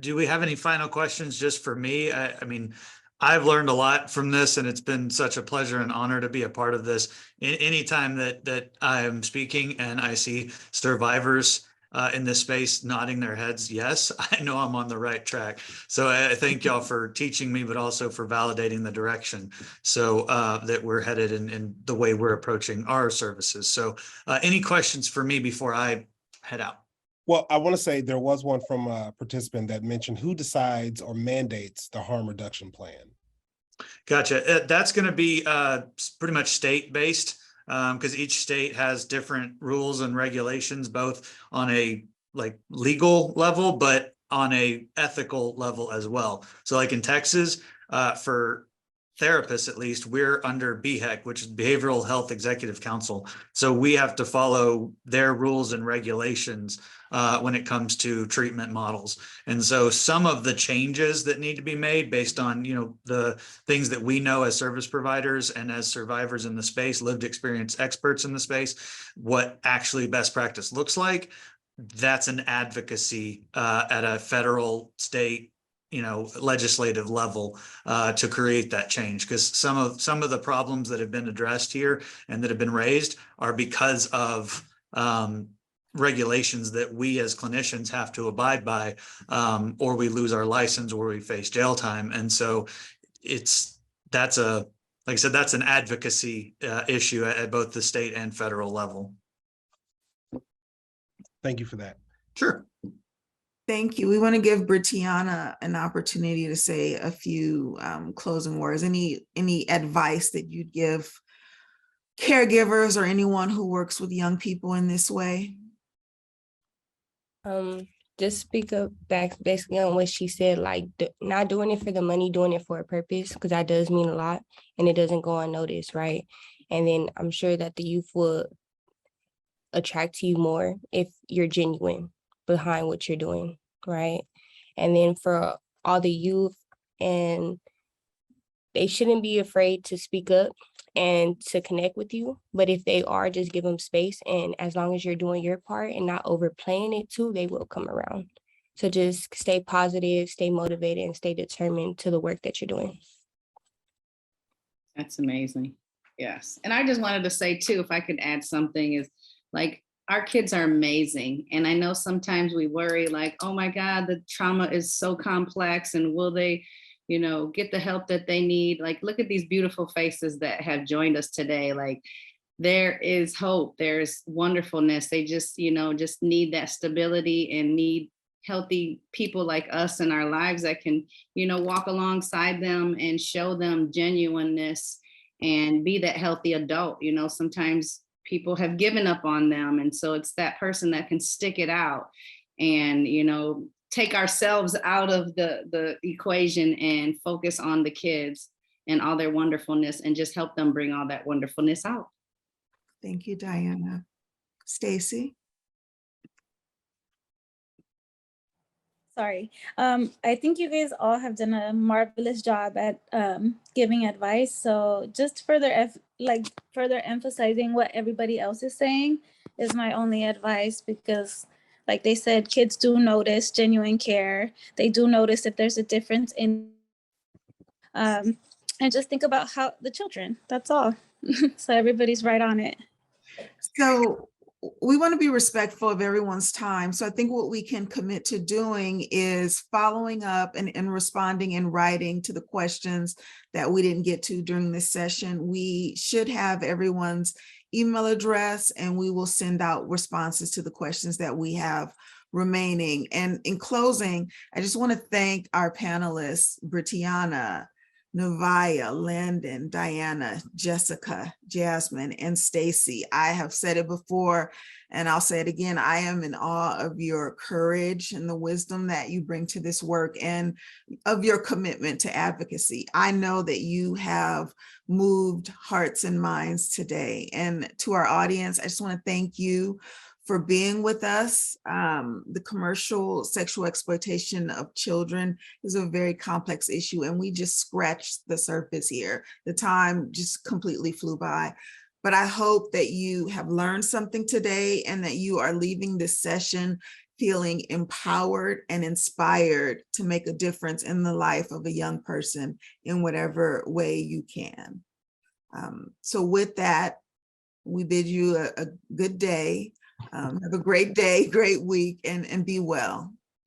Do we have any final questions just for me? I mean, I've learned a lot from this, and it's been such a pleasure and honor to be a part of this. Anytime that I am speaking and I see survivors in this space nodding their heads, yes, I know I'm on the right track. So I thank y'all for teaching me, but also for validating the direction so that we're headed in the way we're approaching our services. So any questions for me before I head out? Well, I want to say there was one from a participant that mentioned who decides or mandates the harm reduction plan. Gotcha. That's going to be pretty much state-based because each state has different rules and regulations, both on a legal level, but on a ethical level as well. So like in Texas, for therapists, at least, we're under BHEC, which is Behavioral Health Executive Council. So we have to follow their rules and regulations when it comes to treatment models. And so some of the changes that need to be made based on, the things that we know as service providers and as survivors in the space, lived experience experts in the space, what actually best practice looks like, that's an advocacy at a federal, state, legislative level to create that change, because some of the problems that have been addressed here and that have been raised are because of regulations that we as clinicians have to abide by, or we lose our license or we face jail time. And so that's like I said, that's an advocacy issue at both the state and federal level. Thank you for that. Sure. Thank you. We want to give Brittana an opportunity to say a few closing words. Any advice that you'd give caregivers or anyone who works with young people in this way? Just speak up back basically on what she said, like not doing it for the money, doing it for a purpose, because that does mean a lot and it doesn't go unnoticed, right? And then I'm sure that the youth will attract to you more if you're genuine behind what you're doing, right? And then for all the youth, and they shouldn't be afraid to speak up and to connect with you, but if they are, just give them space, and as long as you're doing your part and not overplaying it too, they will come around. So just stay positive, stay motivated, and stay determined to the work that you're doing. That's amazing. Yes. And I just wanted to say too, if I could add something, is like, our kids are amazing. And I know sometimes we worry like, oh my God, the trauma is so complex, and will they, get the help that they need? Like, look at these beautiful faces that have joined us today. Like, there is hope, there's wonderfulness. They just, just need that stability and need healthy people like us in our lives that can, walk alongside them and show them genuineness and be that healthy adult. Sometimes people have given up on them. And so it's that person that can stick it out and, take ourselves out of the equation and focus on the kids and all their wonderfulness and just help them bring all that wonderfulness out. Thank you, Diana. Stacy? Sorry. I think you guys all have done a marvelous job at giving advice. So just further emphasizing what everybody else is saying is my only advice, because like they said, kids do notice genuine care. They do notice if there's a difference in, and just think about how the children, that's all. So everybody's right on it. So we want to be respectful of everyone's time. So I think what we can commit to doing is following up and responding in writing to the questions that we didn't get to during this session. We should have everyone's email address, and we will send out responses to the questions that we have remaining. And in closing, I just want to thank our panelists, Brittana, Navya, Landon, Diana, Jessica, Jasmine, and Stacy. I have said it before, and I'll say it again. I am in awe of your courage and the wisdom that you bring to this work and of your commitment to advocacy. I know that you have moved hearts and minds today. And to our audience, I just want to thank you for being with us. The commercial sexual exploitation of children is a very complex issue, and we just scratched the surface here. The time just completely flew by. But I hope that you have learned something today and that you are leaving this session feeling empowered and inspired to make a difference in the life of a young person in whatever way you can. So with that, we bid you a good day. Have a great day, great week, and be well.